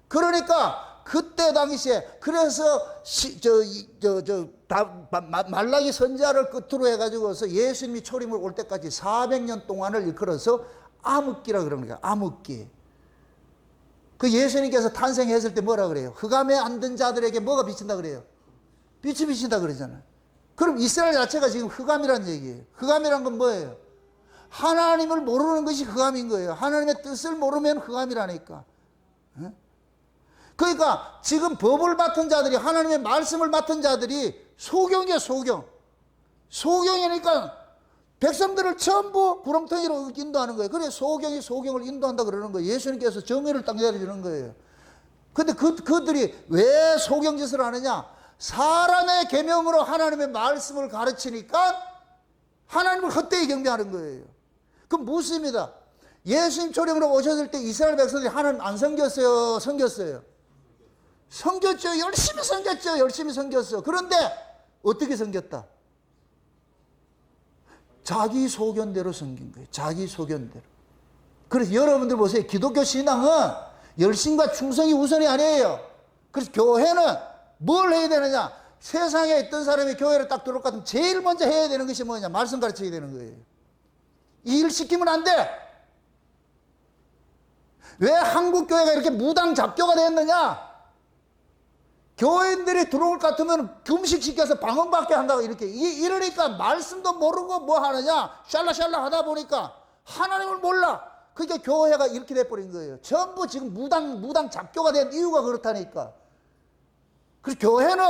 그러니까 그때 당시에, 그래서 말라기 선지자를 끝으로 해가지고서 예수님이 초림을 올 때까지 400년 동안을 일컬어서 암흑기라 그러는 거예요. 암흑기. 그 예수님께서 탄생했을 때 뭐라 그래요? 흑암에 앉은 자들에게 뭐가 비친다 그래요? 빛이 비친다 그러잖아요. 그럼 이스라엘 자체가 지금 흑암이라는 얘기예요. 흑암이란 건 뭐예요? 하나님을 모르는 것이 흑암인 거예요. 하나님의 뜻을 모르면 흑암이라니까. 그러니까 지금 법을 맡은 자들이, 하나님의 말씀을 맡은 자들이 소경이에요, 소경. 소경이니까 백성들을 전부 구렁텅이로 인도하는 거예요. 그래 소경이 소경을 인도한다 그러는 거예요. 예수님께서 정의를 딱 내려주는 거예요. 근데 그들이 왜 소경짓을 하느냐? 사람의 계명으로 하나님의 말씀을 가르치니까 하나님을 헛되이 경배하는 거예요. 그럼 묻습니다. 예수님 초림으로 오셨을 때 이스라엘 백성들이 하나님 안 섬겼어요? 섬겼어요? 섬겼죠. 열심히 섬겼죠. 열심히 섬겼어. 그런데 어떻게 섬겼다? 자기 소견대로 섬긴 거예요. 자기 소견대로. 그래서 여러분들 보세요. 기독교 신앙은 열심과 충성이 우선이 아니에요. 그래서 교회는 뭘 해야 되느냐? 세상에 있던 사람이 교회를 딱 들어올 것 같으면 제일 먼저 해야 되는 것이 뭐냐? 말씀 가르쳐야 되는 거예요. 이 일 시키면 안 돼. 왜 한국 교회가 이렇게 무당 잡교가 되었느냐? 교인들이 들어올 것 같으면 금식시켜서 방언받게 한다고 이렇게. 이러니까 말씀도 모르고 뭐 하느냐? 샬라샬라 하다 보니까 하나님을 몰라. 그러니까 교회가 이렇게 돼버린 거예요. 전부 지금 무당 잡교가 된 이유가 그렇다니까. 그래서 교회는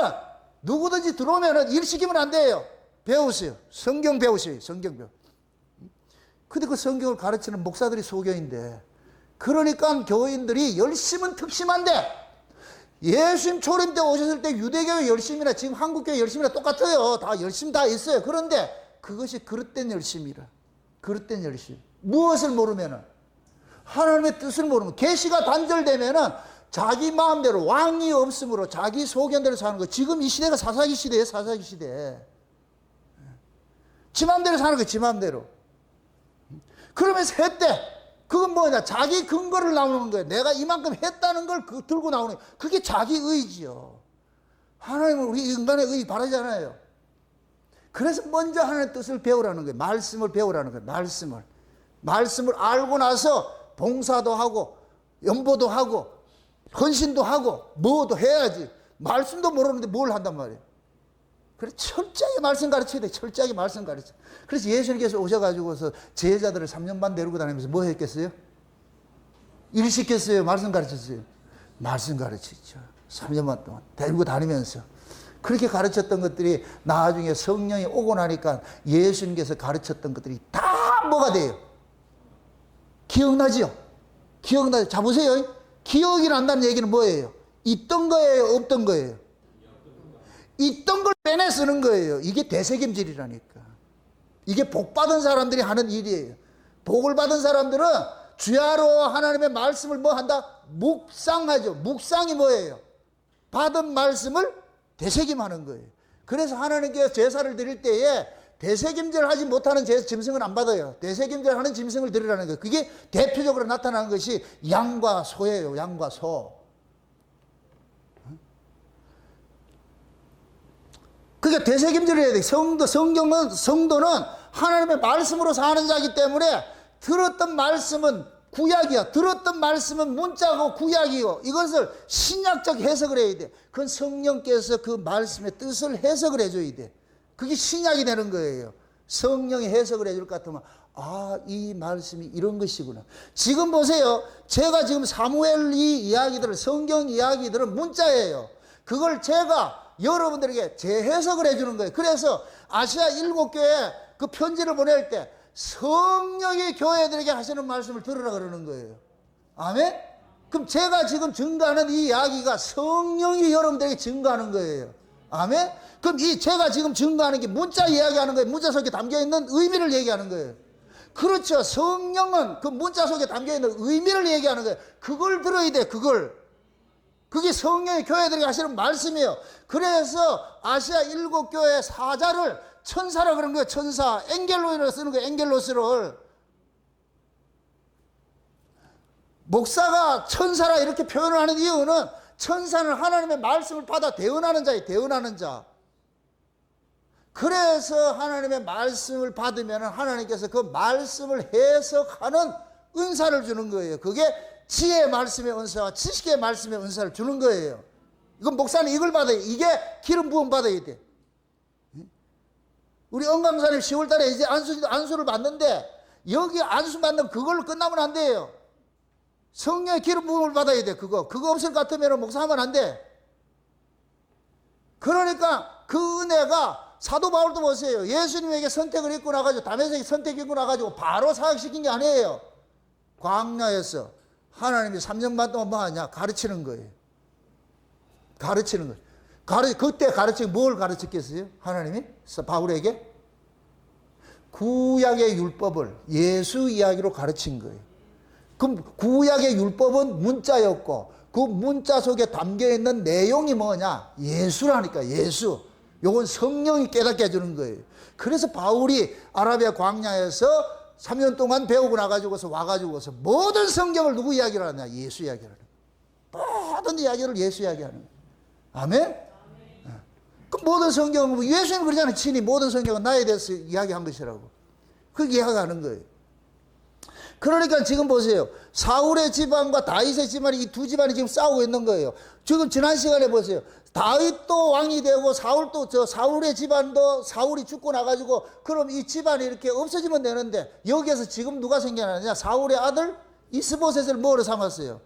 누구든지 들어오면 일 시키면 안 돼요. 배우세요. 성경 배우세요. 성경 배우. 근데 그 성경을 가르치는 목사들이 소교인데, 그러니까 교인들이 열심은 특심한데, 예수님 초림 때 오셨을 때 유대교회 열심이나 지금 한국교회 열심이나 똑같아요. 다 열심 다 있어요. 그런데 그것이 그릇된 열심이라. 그릇된 열심. 무엇을 모르면은, 하나님의 뜻을 모르면, 계시가 단절되면은 자기 마음대로, 왕이 없으므로 자기 소견대로 사는 거. 지금 이 시대가 사사기 시대예요. 사사기 시대. 지 마음대로 사는 거예요. 지 마음대로. 그러면서 했대. 그건 뭐냐? 자기 근거를 나오는 거예요. 내가 이만큼 했다는 걸 들고 나오는 거예요. 그게 자기 의지요. 하나님은 우리 인간의 의 바라잖아요. 그래서 먼저 하나님의 뜻을 배우라는 거예요. 말씀을 배우라는 거예요. 말씀을 알고 나서 봉사도 하고 연보도 하고 헌신도 하고 뭐도 해야지. 말씀도 모르는데 뭘 한단 말이에요. 그래서 철저하게 말씀 가르쳐야 돼. 철저하게 말씀 가르쳐. 그래서 예수님께서 오셔가지고서 제자들을 3년 반 데리고 다니면서 뭐 했겠어요? 일 시켰어요? 말씀 가르쳤어요? 말씀 가르치죠. 3년 반 동안 데리고 다니면서. 그렇게 가르쳤던 것들이 나중에 성령이 오고 나니까 예수님께서 가르쳤던 것들이 다 뭐가 돼요? 기억나죠? 기억나죠? 자, 보세요. 기억이 난다는 얘기는 뭐예요? 있던 거예요? 없던 거예요? 있던 걸 빼내 쓰는 거예요. 이게 되새김질이라니까. 이게 복 받은 사람들이 하는 일이에요. 복을 받은 사람들은 주야로 하나님의 말씀을 뭐 한다? 묵상하죠. 묵상이 뭐예요? 받은 말씀을 되새김하는 거예요. 그래서 하나님께서 제사를 드릴 때에 되새김질 하지 못하는 짐승은 안 받아요. 되새김질 하는 짐승을 드리라는 거예요. 그게 대표적으로 나타나는 것이 양과 소예요. 양과 소. 그러니까 되새김질을 해야 돼. 성도는 하나님의 말씀으로 사는 자이기 때문에 들었던 말씀은 구약이야. 들었던 말씀은 문자고 구약이요. 이것을 신약적 해석을 해야 돼. 그건 성령께서 그 말씀의 뜻을 해석을 해줘야 돼. 그게 신약이 되는 거예요. 성령이 해석을 해줄 것 같으면 이 말씀이 이런 것이구나. 지금 보세요. 제가 지금 사무엘 이 이야기들을, 성경 이야기들은 문자예요. 그걸 제가 여러분들에게 재해석을 해주는 거예요. 그래서 아시아 7교회에 그 편지를 보낼 때 성령이 교회들에게 하시는 말씀을 들으라 그러는 거예요. 아멘? 그럼 제가 지금 증거하는 이 이야기가 성령이 여러분들에게 증거하는 거예요. 아멘? 그럼 제가 지금 증거하는 게 문자 이야기하는 거예요. 문자 속에 담겨있는 의미를 얘기하는 거예요. 그렇죠. 성령은 그 문자 속에 담겨있는 의미를 얘기하는 거예요. 그걸 들어야 돼. 그게 성령이 교회들에게 하시는 말씀이에요. 그래서 아시아 7교회 사자를 천사라 그런 거예요. 천사. 엔겔로이를 쓰는 거예요. 엔겔로스를. 목사가 천사라 이렇게 표현을 하는 이유는 천사는 하나님의 말씀을 받아 대언하는 자예요. 대언하는 자. 그래서 하나님의 말씀을 받으면 하나님께서 그 말씀을 해석하는 은사를 주는 거예요. 그게 지혜의 말씀의 은사와 지식의 말씀의 은사를 주는 거예요. 이건 목사는 이걸 받아야 돼. 이게 기름 부음 받아야 돼. 우리 은강사님 10월달에 이제 안수를 받는데 여기 안수 받는 그걸로 끝나면 안 돼요. 성령의 기름 부음을 받아야 돼. 그거 없을 것 같으면 목사하면 안 돼. 그러니까 그 은혜가 사도 바울도 보세요. 예수님에게 선택을 입고 나가지고 다메섹에 선택 입고 나가지고 바로 사역시킨 게 아니에요. 광야에서 하나님이 3년 반 동안 뭐 하냐? 가르치는 거예요. 가르치는 거예요. 그때 뭘 가르쳤겠어요? 하나님이? 바울에게? 구약의 율법을 예수 이야기로 가르친 거예요. 그럼 구약의 율법은 문자였고 그 문자 속에 담겨있는 내용이 뭐냐? 예수라니까. 예수. 요건 성령이 깨닫게 해주는 거예요. 그래서 바울이 아라비아 광야에서 3년 동안 배우고 나가지고서 와가지고서 모든 성경을 누구 이야기를 하냐? 예수 이야기를 하는 거예요. 모든 이야기를 예수 이야기하는 거예요. 아멘? 그 모든 성경은 예수님 그러잖아요. 친히 모든 성경은 나에 대해서 이야기한 것이라고. 그렇게 이야기하는 거예요. 그러니까 지금 보세요. 사울의 집안과 다윗의 집안이 이 두 집안이 지금 싸우고 있는 거예요. 지금 지난 시간에 보세요. 다윗도 왕이 되고 사울의 집안도 사울이 죽고 나가지고 그럼 이 집안이 이렇게 없어지면 되는데 여기에서 지금 누가 생겨나느냐? 사울의 아들 이스보셋을 뭐로 삼았어요?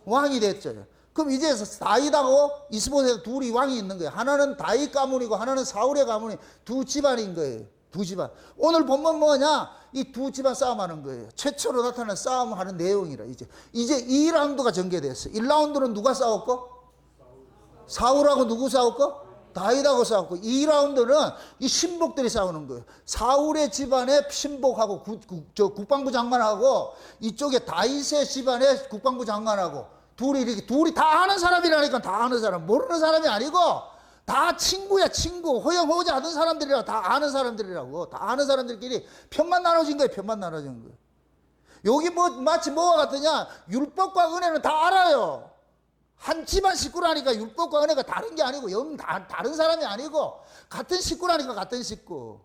왕이 됐죠. 그럼 이제 다윗하고 이스보셋 둘이 왕이 있는 거예요. 하나는 다윗 가문이고 하나는 사울의 가문이 두 집안인 거예요. 두 집안. 오늘 본문 뭐냐? 이 두 집안 싸움하는 거예요. 최초로 나타난 싸움하는 내용이라. 이제 2라운드가 전개됐어요. 1라운드는 누가 싸웠고? 사울하고 누구 싸웠고? 다윗하고 싸웠고. 2라운드는 이 신복들이 싸우는 거예요. 사울의 집안의 신복하고 국방부 장관하고 이쪽에 다윗의 집안의 국방부 장관하고 둘이 다 아는 사람이라니까. 다 아는 사람. 모르는 사람이 아니고 다 친구야. 친구. 호영호자 하던 사람들이라. 다 아는 사람들이라고. 다 아는 사람들끼리 편만 나눠진 거예요. 편만 나눠진 거예요. 여기 마치 뭐와 같으냐? 율법과 은혜는 다 알아요. 한 집안 식구라니까 율법과 은혜가 다른 게 아니고 다른 사람이 아니고 같은 식구라니까. 같은 식구.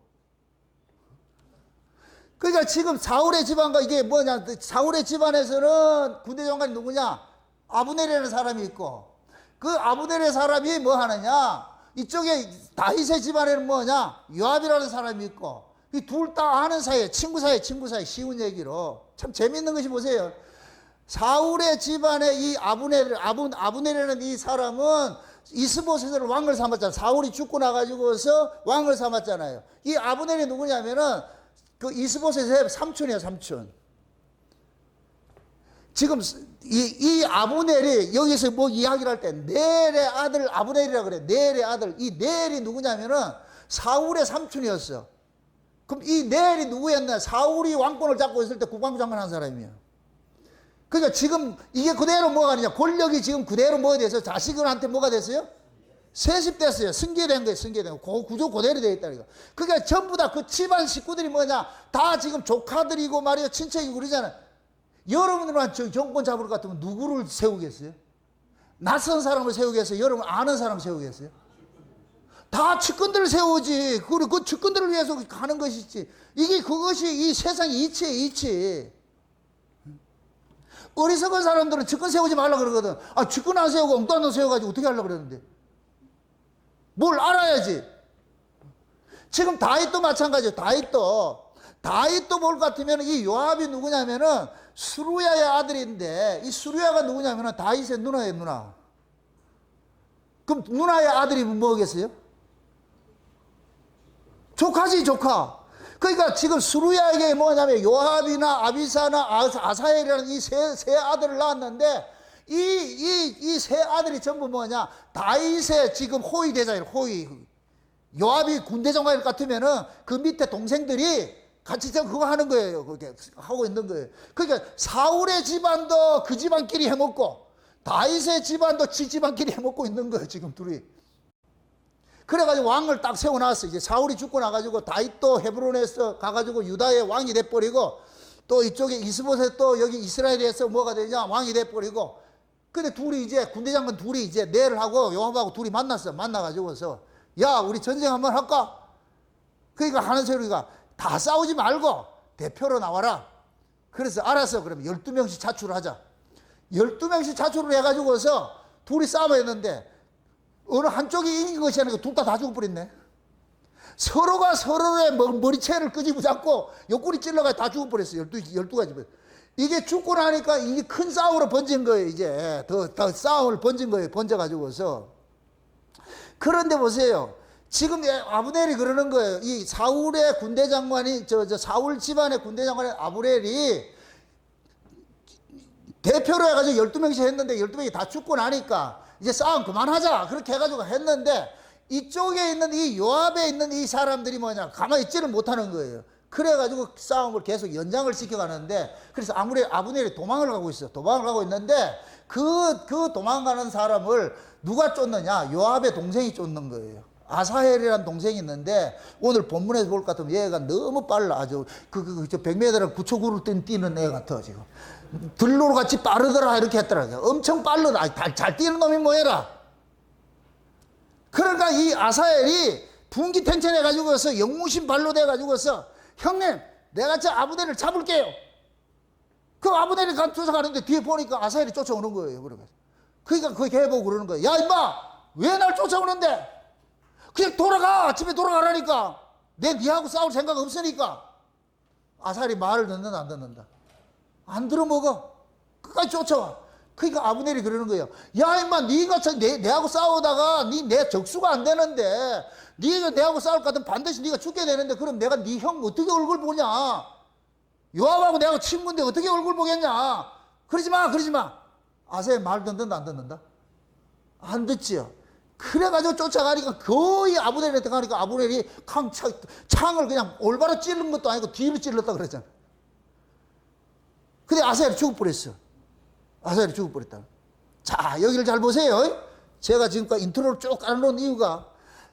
그러니까 지금 사울의 집안과 이게 뭐냐? 사울의 집안에서는 군대 장관이 누구냐? 아브넬이라는 사람이 있고 그 아브넬의 사람이 뭐 하느냐? 이쪽에 다윗의 집안에는 뭐냐? 요압이라는 사람이 있고 이 둘 다 아는 사이에 친구 사이 쉬운 얘기로 참 재밌는 것이 보세요. 사울의 집안에 이 아브넬이라는 이 사람은 이스보셋을 왕을 삼았잖아요. 사울이 죽고 나가지고서 왕을 삼았잖아요. 이 아브넬이 누구냐면은 그 이스보셋의 삼촌이에요. 삼촌. 지금 이 아브넬이 여기서 뭐 이야기를 할 때 넬의 아들 아브넬이라 그래. 넬의 아들. 이 넬이 누구냐면은 사울의 삼촌이었어. 그럼 이 넬이 누구였나? 사울이 왕권을 잡고 있을 때 국방부 장관 한 사람이에요. 그러니까 지금 이게 그대로 뭐가 아니냐. 권력이 지금 그대로 뭐가 돼서 자식들한테 뭐가 됐어요? 세습됐어요. 승계된 거예요. 승계된 거. 구조 그대로 되어 있다니까. 그러니까 전부 다 그 집안 식구들이 뭐냐. 다 지금 조카들이고 말이요. 친척이고 그러잖아요. 여러분들만 정권 잡을 것 같으면 누구를 세우겠어요? 낯선 사람을 세우겠어요? 여러분 아는 사람 세우겠어요? 다 측근들을 세우지. 그리고 그 측근들을 위해서 가는 것이지. 이게 그것이 이 세상의 이치예요. 이치. 어리석은 사람들은 측근 세우지 말라 그러거든. 아, 측근 안 세우고 엉뚱한 놈 세워가지고 어떻게 하려고 그러는데. 뭘 알아야지. 지금 다윗도 마찬가지예요. 다윗도 볼 것 같으면 이 요압이 누구냐면은 수루야의 아들인데, 이 수루야가 누구냐면은 다윗의 누나예요, 누나. 그럼 누나의 아들이 뭐겠어요? 조카지, 조카. 그러니까 지금 수루야에게 뭐냐면 요압이나 아비사나 아사엘이라는 이 세 아들을 낳았는데, 이 세 아들이 전부 뭐냐? 다윗의 지금 호위 대장이에요, 호위. 요압이 군대 장관 같으면은 그 밑에 동생들이 같이 그거 하는 거예요. 그렇게 하고 있는 거예요. 그러니까 사울의 집안도 그 집안끼리 해먹고, 다윗의 집안도 지 집안끼리 해먹고 있는 거예요, 지금 둘이. 그래가지고 왕을 딱 세워놨어. 이제 사울이 죽고 나가지고 다윗도 헤브론에서 가가지고 유다의 왕이 돼버리고, 또 이쪽에 이스보셋 또 여기 이스라엘에서 뭐가 되냐? 왕이 돼버리고. 근데 둘이 이제 군대 장관 둘이 이제 내를 하고 요압하고 둘이 만났어. 만나가지고서 야, 우리 전쟁 한번 할까? 그러니까 하는 소리가 다 싸우지 말고 대표로 나와라. 그래서 알았어. 그러면 12명씩 자출을 하자. 12명씩 자출을 해가지고서 둘이 싸움을 했는데 어느 한쪽이 이긴 것이 아니고 둘 다 죽어버렸네. 서로가 서로의 머리채를 끄집어잡고 옆구리 찔러가지고 다 죽어버렸어. 12가지. 이게 죽고 나니까 이게 큰 싸움으로 번진 거예요. 이제 더 싸움을 번진 거예요. 번져가지고서. 그런데 보세요. 지금 아브넬이 그러는 거예요. 이 사울의 군대 장관이, 사울 집안의 군대 장관의 아브넬이 대표로 해가지고 12명씩 했는데 12명이 다 죽고 나니까 이제 싸움 그만하자. 그렇게 해가지고 했는데 이쪽에 있는 이 요압에 있는 이 사람들이 뭐냐. 가만히 있지를 못하는 거예요. 그래가지고 싸움을 계속 연장을 시켜가는데, 그래서 아브넬이 도망을 가고 있어. 도망을 가고 있는데 그 도망가는 사람을 누가 쫓느냐? 요압의 동생이 쫓는 거예요. 아사헬이라는 동생이 있는데 오늘 본문에서 볼 것 같으면 얘가 너무 빨라. 아주 저 100m를 9초 9를 뛰는 애 같아. 지금 들로로 같이 빠르더라 이렇게 했더라고요. 엄청 빠르다. 잘 뛰는 놈이 뭐해라. 그러니까 이 아사헬이 분기탱천해가지고서 영무신 발로 돼가지고서 형님, 내가 저 아브넬을 잡을게요. 그 아브넬이 쫓아가는데 뒤에 보니까 아사헬이 쫓아오는 거예요. 그러니까 그렇게 해보고 그러는 거예요. 야, 임마! 왜 날 쫓아오는데? 그냥 돌아가! 집에 돌아가라니까! 니하고 싸울 생각 없으니까! 아사헬이 말을 듣는다, 안 듣는다? 안 들어먹어. 끝까지 쫓아와. 그러니까 아브넬이 그러는 거예요. 야, 임마, 니가 내하고 싸우다가 내 적수가 안 되는데, 니가 내하고 싸울 것 같으면 반드시 니가 죽게 되는데, 그럼 내가 니 형 어떻게 얼굴 보냐? 요압하고 내하고 친구인데 어떻게 얼굴 보겠냐? 그러지 마, 그러지 마. 아사헬 말 듣는다, 안 듣는다? 안 듣지요. 그래가지고 쫓아가니까 거의 아브넬한테 가니까 아브넬이 창을 그냥 올바로 찌른 것도 아니고 뒤로 찔렀다 그랬잖아. 근데 아사헬이 죽어버렸어. 아사헬이 죽어버렸다. 자, 여기를 잘 보세요. 제가 지금까지 인트로를 쭉 깔아놓은 이유가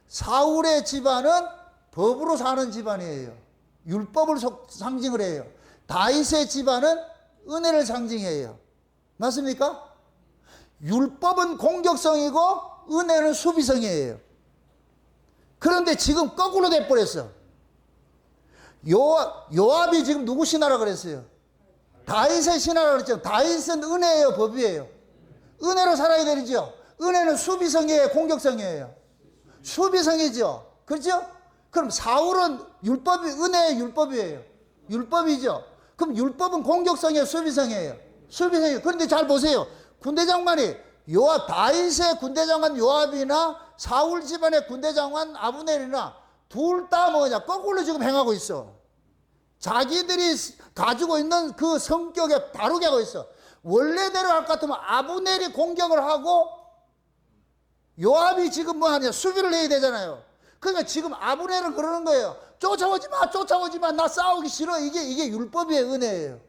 사울의 집안은 법으로 사는 집안이에요. 율법을 상징을 해요. 다윗의 집안은 은혜를 상징해요. 맞습니까? 율법은 공격성이고 은혜는 수비성이에요. 그런데 지금 거꾸로 돼버렸어. 요압이 지금 누구 신하라 그랬어요? 다윗의 신하라 그랬죠. 다윗은 은혜예요, 법이에요? 은혜로 살아야 되죠. 은혜는 수비성이에요, 공격성이에요? 수비성이죠. 그렇죠? 그럼 사울은 은혜의 율법이에요. 율법이죠. 그럼 율법은 공격성이에요, 수비성이에요? 수비성이에요. 그런데 잘 보세요. 군대 장관이 다윗의 군대 장관 요압이나 사울 집안의 군대 장관 아브넬이나 둘 다 뭐냐? 거꾸로 지금 행하고 있어. 자기들이 가지고 있는 그 성격에 다르게 하고 있어. 원래대로 할 것 같으면 아브넬이 공격을 하고 요압이 지금 뭐 하냐? 수비를 해야 되잖아요. 그러니까 지금 아브넬은 그러는 거예요. 쫓아오지 마. 나 싸우기 싫어. 이게 율법이에요, 은혜예요.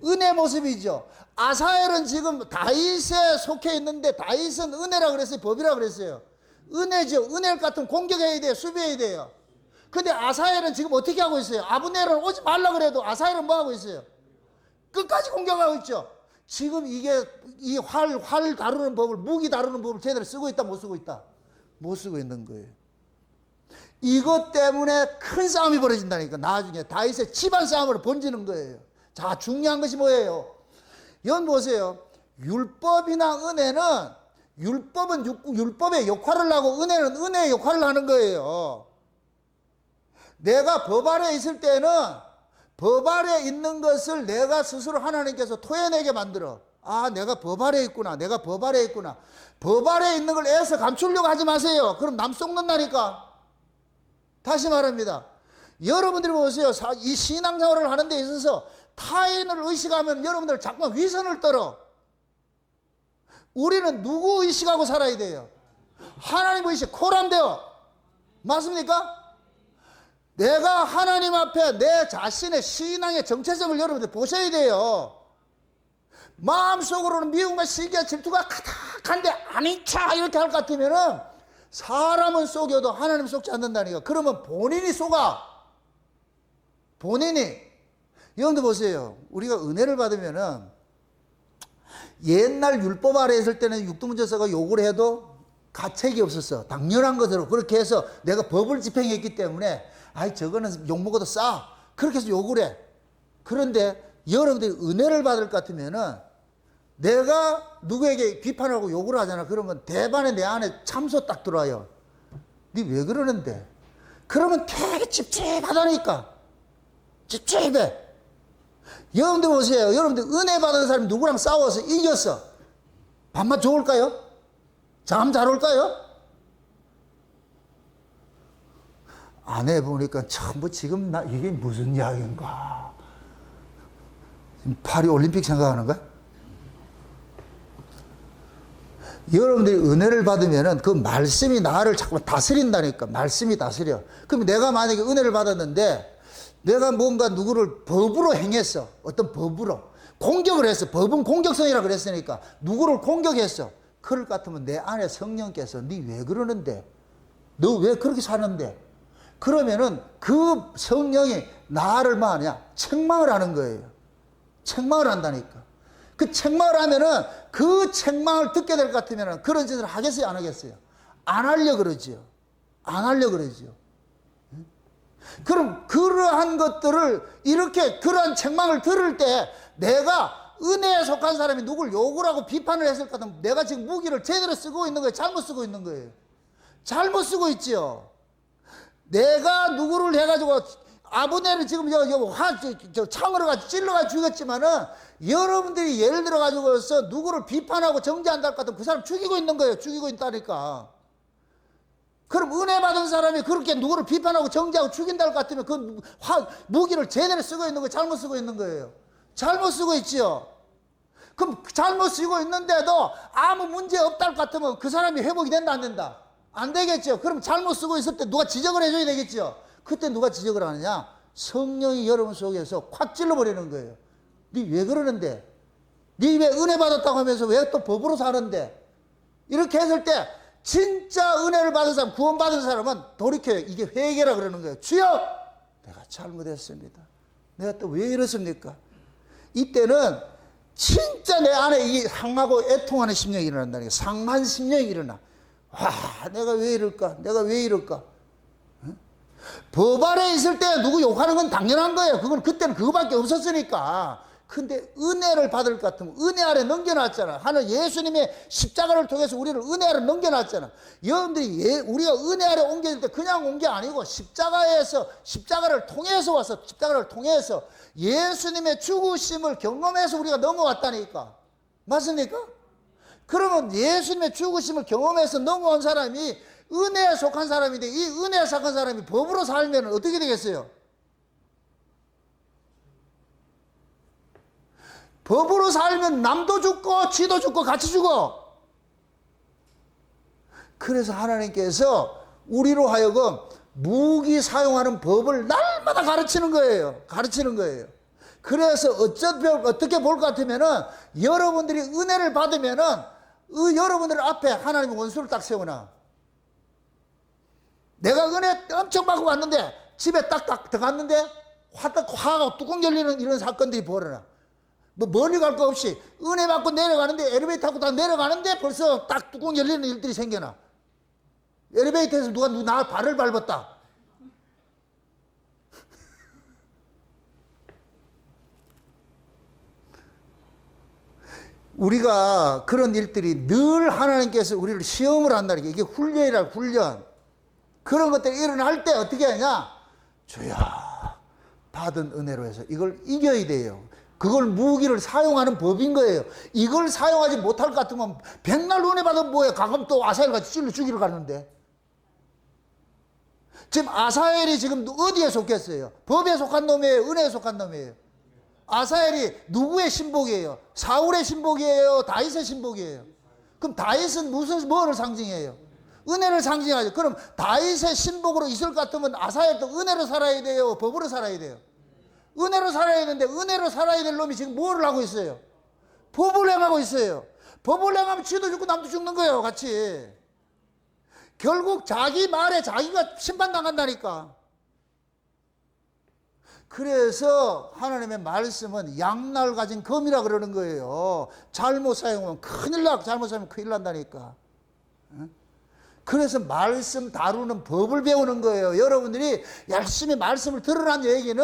은혜 모습이죠. 아사엘은 지금 다윗에 속해 있는데 다윗은 은혜라 그랬어요, 법이라 그랬어요? 은혜죠. 은혜 같은 공격해야 돼요, 수비해야 돼요. 근데 아사엘은 지금 어떻게 하고 있어요? 아브넬은 오지 말라 그래도 아사엘은 뭐 하고 있어요? 끝까지 공격하고 있죠. 지금 이게 이 활 다루는 법을, 무기 다루는 법을 제대로 쓰고 있다, 못 쓰고 있다? 못 쓰고 있는 거예요. 이것 때문에 큰 싸움이 벌어진다니까. 나중에 다윗의 집안 싸움으로 번지는 거예요. 자, 중요한 것이 뭐예요? 여기 보세요. 율법이나 은혜는, 율법은 율법의 역할을 하고 은혜는 은혜의 역할을 하는 거예요. 내가 법 아래 있을 때는 법 아래 있는 것을 내가 스스로 하나님께서 토해내게 만들어. 아, 내가 법 아래 있구나. 내가 법 아래 있구나. 법 아래 있는 걸 애써 감추려고 하지 마세요. 그럼 남 속는다니까. 다시 말합니다. 여러분들이 보세요. 이 신앙생활을 하는 데 있어서 타인을 의식하면 여러분들 자꾸 위선을 떨어. 우리는 누구 의식하고 살아야 돼요? 하나님 의식, 코람되어. 맞습니까? 내가 하나님 앞에 내 자신의 신앙의 정체성을 여러분들 보셔야 돼요. 마음속으로는 미움과 시기와 질투가 가득한데 아닌 차 이렇게 할 것 같으면은 사람은 속여도 하나님 속지 않는다니까. 그러면 본인이 속아. 본인이. 여러분들 보세요. 우리가 은혜를 받으면은 옛날 율법 아래 있을 때는 육두문제서가 욕을 해도 가책이 없었어. 당연한 것으로 그렇게 해서 내가 법을 집행했기 때문에 아이 저거는 욕먹어도 싸. 그렇게 해서 욕을 해. 그런데 여러분들이 은혜를 받을 것 같으면은 내가 누구에게 비판하고 욕을 하잖아. 그러면 대반에 내 안에 참소 딱 들어와요. 니 왜 그러는데? 그러면 되게 찝찝하다니까. 찝찝해. 여러분들 보세요. 여러분들 은혜 받은 사람이 누구랑 싸워서 이겼어. 밥맛 좋을까요? 잠 잘 올까요? 안 해보니까 참 뭐 지금 나 이게 무슨 이야기인가. 파리 올림픽 생각하는 거야? 여러분들이 은혜를 받으면은 그 말씀이 나를 자꾸 다스린다니까. 말씀이 다스려. 그럼 내가 만약에 은혜를 받았는데 내가 뭔가 누구를 법으로 행했어. 어떤 법으로. 공격을 했어. 법은 공격성이라 그랬으니까. 누구를 공격했어. 그럴 것 같으면 내 안에 성령께서 니 왜 그러는데? 너 왜 그렇게 사는데? 그러면은 그 성령이 나를 뭐 하냐? 책망을 하는 거예요. 책망을 한다니까. 그 책망을 하면은 그 책망을 듣게 될 것 같으면은 그런 짓을 하겠어요? 안 하겠어요? 안 하려고 그러지요. 안 하려고 그러지요. 그럼 그러한 것들을 이렇게 그러한 책망을 들을 때 내가 은혜에 속한 사람이 누굴 욕을 하고 비판을 했을 것 같으면 내가 지금 무기를 제대로 쓰고 있는 거예요? 잘못 쓰고 있는 거예요? 잘못 쓰고 있죠. 내가 누구를 해가지고 아브넬을 지금 창으로 가지고 찔러가 죽였지만은 여러분들이 예를 들어가지고서 누구를 비판하고 정죄한다 할 것 같으면 그 사람 죽이고 있는 거예요. 죽이고 있다니까. 그럼 은혜 받은 사람이 그렇게 누구를 비판하고 정죄하고 죽인다 할 것 같으면 그 무기를 제대로 쓰고 있는 거예요? 잘못 쓰고 있는 거예요? 잘못 쓰고 있지요. 그럼 잘못 쓰고 있는데도 아무 문제 없다 할 것 같으면 그 사람이 회복이 된다 안 된다? 안 되겠죠. 그럼 잘못 쓰고 있을 때 누가 지적을 해줘야 되겠죠. 그때 누가 지적을 하느냐? 성령이 여러분 속에서 콱 찔러버리는 거예요. 니 왜 그러는데? 니 왜 은혜 받았다고 하면서 왜 또 법으로 사는데? 이렇게 했을 때 진짜 은혜를 받은 사람, 구원받은 사람은 돌이켜요. 이게 회개라 그러는 거예요. 주여! 내가 잘못했습니다. 내가 또 왜 이렇습니까? 이때는 진짜 내 안에 이 상하고 애통하는 심령이 일어난다는 거예요. 상한 심령이 일어나. 와, 내가 왜 이럴까? 내가 왜 이럴까? 응? 법 아래 있을 때 누구 욕하는 건 당연한 거예요. 그건 그때는 그거밖에 없었으니까. 근데 은혜를 받을 것 같으면 은혜 아래 넘겨놨잖아. 하늘 예수님의 십자가를 통해서 우리를 은혜 아래 넘겨놨잖아. 여러분들이 우리가 은혜 아래 옮겨질 때 그냥 온 게 아니고 십자가를 통해서 와서 십자가를 통해서 예수님의 죽으심을 경험해서 우리가 넘어왔다니까. 맞습니까? 그러면 예수님의 죽으심을 경험해서 넘어온 사람이 은혜에 속한 사람인데 이 은혜에 속한 사람이 법으로 살면 어떻게 되겠어요? 법으로 살면 남도 죽고 지도 죽고 같이 죽어. 그래서 하나님께서 우리로 하여금 무기 사용하는 법을 날마다 가르치는 거예요. 가르치는 거예요. 그래서 어떻게 볼 것 같으면은 여러분들이 은혜를 받으면은 여러분들 앞에 하나님의 원수를 딱 세워놔. 내가 은혜 엄청 받고 갔는데 집에 딱 들어갔는데 화가 뚜껑 열리는 이런 사건들이 벌어나. 뭐 멀리 갈 거 없이 은혜 받고 내려가는데 엘리베이터 타고 다 내려가는데 벌써 딱 뚜껑 열리는 일들이 생겨나. 엘리베이터에서 누가 나 발을 밟았다. 우리가 그런 일들이 늘 하나님께서 우리를 시험을 한다는 게 이게 훈련이라 훈련. 그런 것들이 일어날 때 어떻게 하냐? 주야 받은 은혜로 해서 이걸 이겨야 돼요. 그걸 무기를 사용하는 법인 거예요. 이걸 사용하지 못할 것 같으면 백날 은혜 받으면 뭐해? 가끔 또 아사엘 같이 찔러 죽이러 가는데. 지금 아사엘이 지금 어디에 속했어요? 법에 속한 놈이에요? 은혜에 속한 놈이에요? 아사엘이 누구의 신복이에요? 사울의 신복이에요? 다윗의 신복이에요? 그럼 다윗은 뭐를 상징해요? 은혜를 상징하죠. 그럼 다윗의 신복으로 있을 것 같으면 아사엘도 은혜로 살아야 돼요? 법으로 살아야 돼요? 은혜로 살아야 되는데 은혜로 살아야 될 놈이 지금 뭐를 하고 있어요? 법을 행하고 있어요. 법을 행하면 지도 죽고 남도 죽는 거예요, 같이. 결국 자기 말에 자기가 심판당한다니까. 그래서 하나님의 말씀은 양날 가진 검이라 그러는 거예요. 잘못 사용하면 큰일 나, 잘못 사용하면 큰일 난다니까. 그래서 말씀 다루는 법을 배우는 거예요. 여러분들이 열심히 말씀을 들으라는 얘기는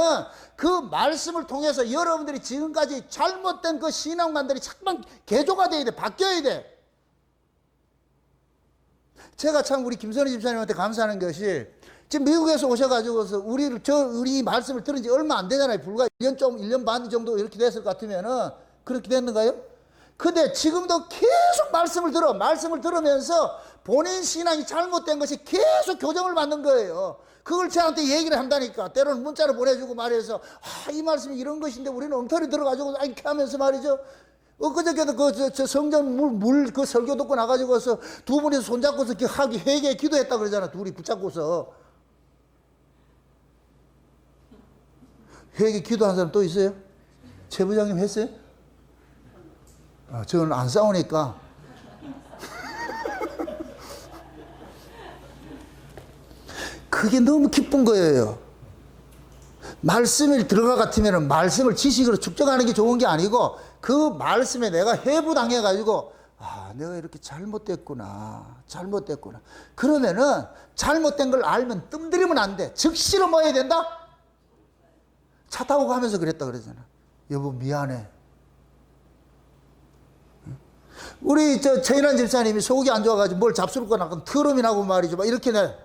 그 말씀을 통해서 여러분들이 지금까지 잘못된 그 신앙관들이 자꾸만 개조가 돼야 돼, 바뀌어야 돼. 제가 참 우리 김선희 집사님한테 감사하는 것이 지금 미국에서 오셔가지고서 우리 말씀을 들은 지 얼마 안 되잖아요. 불과 1년 반 정도 이렇게 됐을 것 같으면은 그렇게 됐는가요? 근데 지금도 계속 말씀을 들으면서 본인 신앙이 잘못된 것이 계속 교정을 받는 거예요. 그걸 저한테 얘기를 한다니까. 때로는 문자를 보내주고 말해서 이 말씀이 이런 것인데 우리는 엉터리 들어가지고 이렇게 하면서 말이죠. 엊그저께도 저 성전 그 설교 듣고 나가지고서 두 분이서 손잡고서 회개 기도했다 그러잖아. 둘이 붙잡고서. 회개 기도한 사람 또 있어요? 최 부장님 했어요? 저는 안 싸우니까. 그게 너무 기쁜 거예요. 말씀을 들어가 같으면 말씀을 지식으로 축적하는 게 좋은 게 아니고 그 말씀에 내가 해부당해가지고 내가 이렇게 잘못됐구나. 그러면은 잘못된 걸 알면 뜸들이면 안 돼. 즉시로 뭐 해야 된다? 차 타고 가면서 그랬다 그러잖아. 여보 미안해. 우리 최인환 집사님이 속이 안 좋아가지고 뭘 잡수를 거 나고 트름이 나고 말이죠. 막 이렇게 내.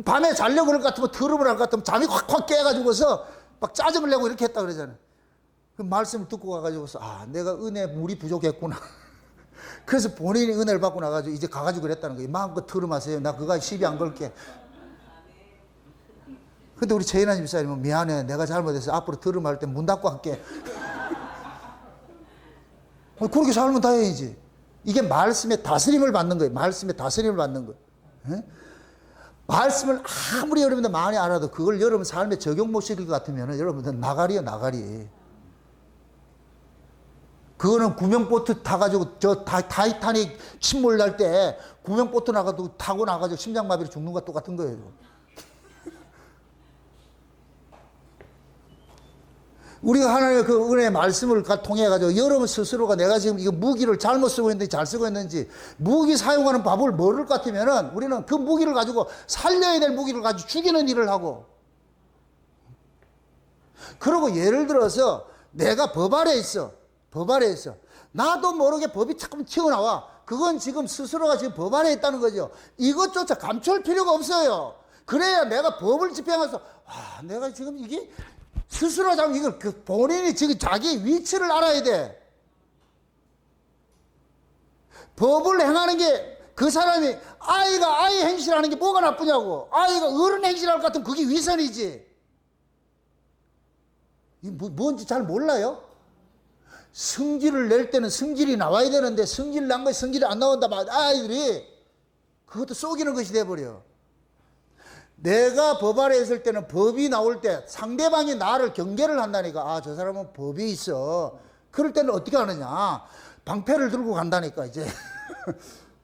밤에 자려고 그럴 것 같으면 트름을 할 것 같으면 잠이 확 깨가지고서 막 짜증을 내고 이렇게 했다 그러잖아요. 그 말씀을 듣고 가가지고서 내가 은혜 물이 부족했구나. 그래서 본인이 은혜를 받고 나가지고 이제 가가지고 그랬다는 거예요. 마음껏 트름하세요. 나 그거 시비 안 걸게. 근데 우리 최인환 집사님은 미안해. 내가 잘못해서 앞으로 트름할 때 문 닫고 할게. 그렇게 살면 다 해야지. 이게 말씀의 다스림을 받는 거예요. 말씀의 다스림을 받는 거예요. 에? 말씀을 아무리 여러분들 많이 알아도 그걸 여러분 삶에 적용 못 시킬 것 같으면 여러분들 나가리요, 나가리. 그거는 구명보트 타가지고 저 타이타닉 침몰 날 때 구명보트 타고 나가지고 심장마비로 죽는 것과 똑같은 거예요. 우리가 하나님의 그 은혜의 말씀을 통해가지고 여러분 스스로가 내가 지금 이거 무기를 잘못 쓰고 있는지 잘 쓰고 있는지 무기 사용하는 법을 모를 것 같으면은 우리는 그 무기를 가지고 살려야 될 무기를 가지고 죽이는 일을 하고. 그리고 예를 들어서 내가 법 아래에 있어. 나도 모르게 법이 자꾸 튀어나와. 그건 지금 스스로가 지금 법 아래에 있다는 거죠. 이것조차 감출 필요가 없어요. 그래야 내가 법을 집행해서 내가 지금 이게 스스로 자꾸 이걸 본인이 지금 자기 위치를 알아야 돼. 법을 행하는 게 그 사람이 아이가 아이 행실하는 게 뭐가 나쁘냐고. 아이가 어른 행실할 것 같으면 그게 위선이지. 뭔지 잘 몰라요? 성질을 낼 때는 성질이 나와야 되는데 성질 난 것이 성질이 안 나온다. 아이들이 그것도 속이는 것이 돼버려. 내가 법 아래 있을 때는 법이 나올 때 상대방이 나를 경계를 한다니까. 아, 저 사람은 법이 있어. 그럴 때는 어떻게 하느냐. 방패를 들고 간다니까, 이제.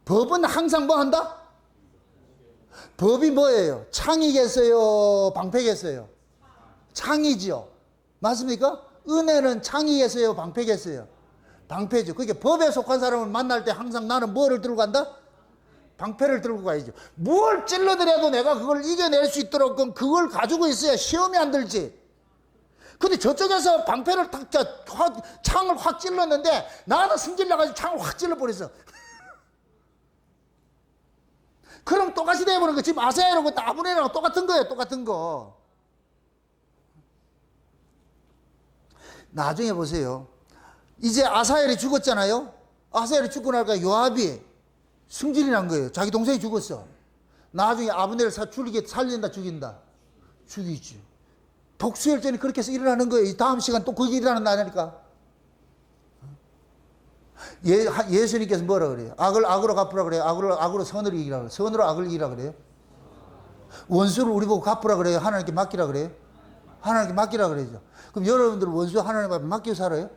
법은 항상 뭐 한다? 법이 뭐예요? 창이겠어요? 방패겠어요? 창이지요. 맞습니까? 은혜는 창이겠어요? 방패겠어요? 방패죠. 그게 법에 속한 사람을 만날 때 항상 나는 뭐를 들고 간다? 방패를 들고 가야죠. 뭘 찔러드려도 내가 그걸 이겨낼 수 있도록 그걸 가지고 있어야 시험이 안 들지. 근데 저쪽에서 방패를 창을 확 찔렀는데 나는 승질나가지고 창을 확 찔러버렸어. 그럼 똑같이 돼버린 거. 지금 아사야라고 아브넬하고 똑같은 거예요. 똑같은 거. 나중에 보세요. 이제 아사엘이 죽었잖아요. 아사엘이 죽고 나니까 요압이 승질이 난 거예요. 자기 동생이 죽었어. 나중에 아브넬을 살린다, 죽인다? 죽이지. 독수열전이 그렇게 해서 일어나는 거예요. 다음 시간 또 그게 일어난다니까. 예수님께서 뭐라 그래요? 악을 악으로 갚으라 그래요? 악으로 선을 이기라 그래요? 선으로 악을 이기라 그래요? 원수를 우리 보고 갚으라 그래요? 하나님께 맡기라 그래요? 하나님께 맡기라 그래요. 그럼 여러분들 원수 하나님 앞에 맡기고 살아요?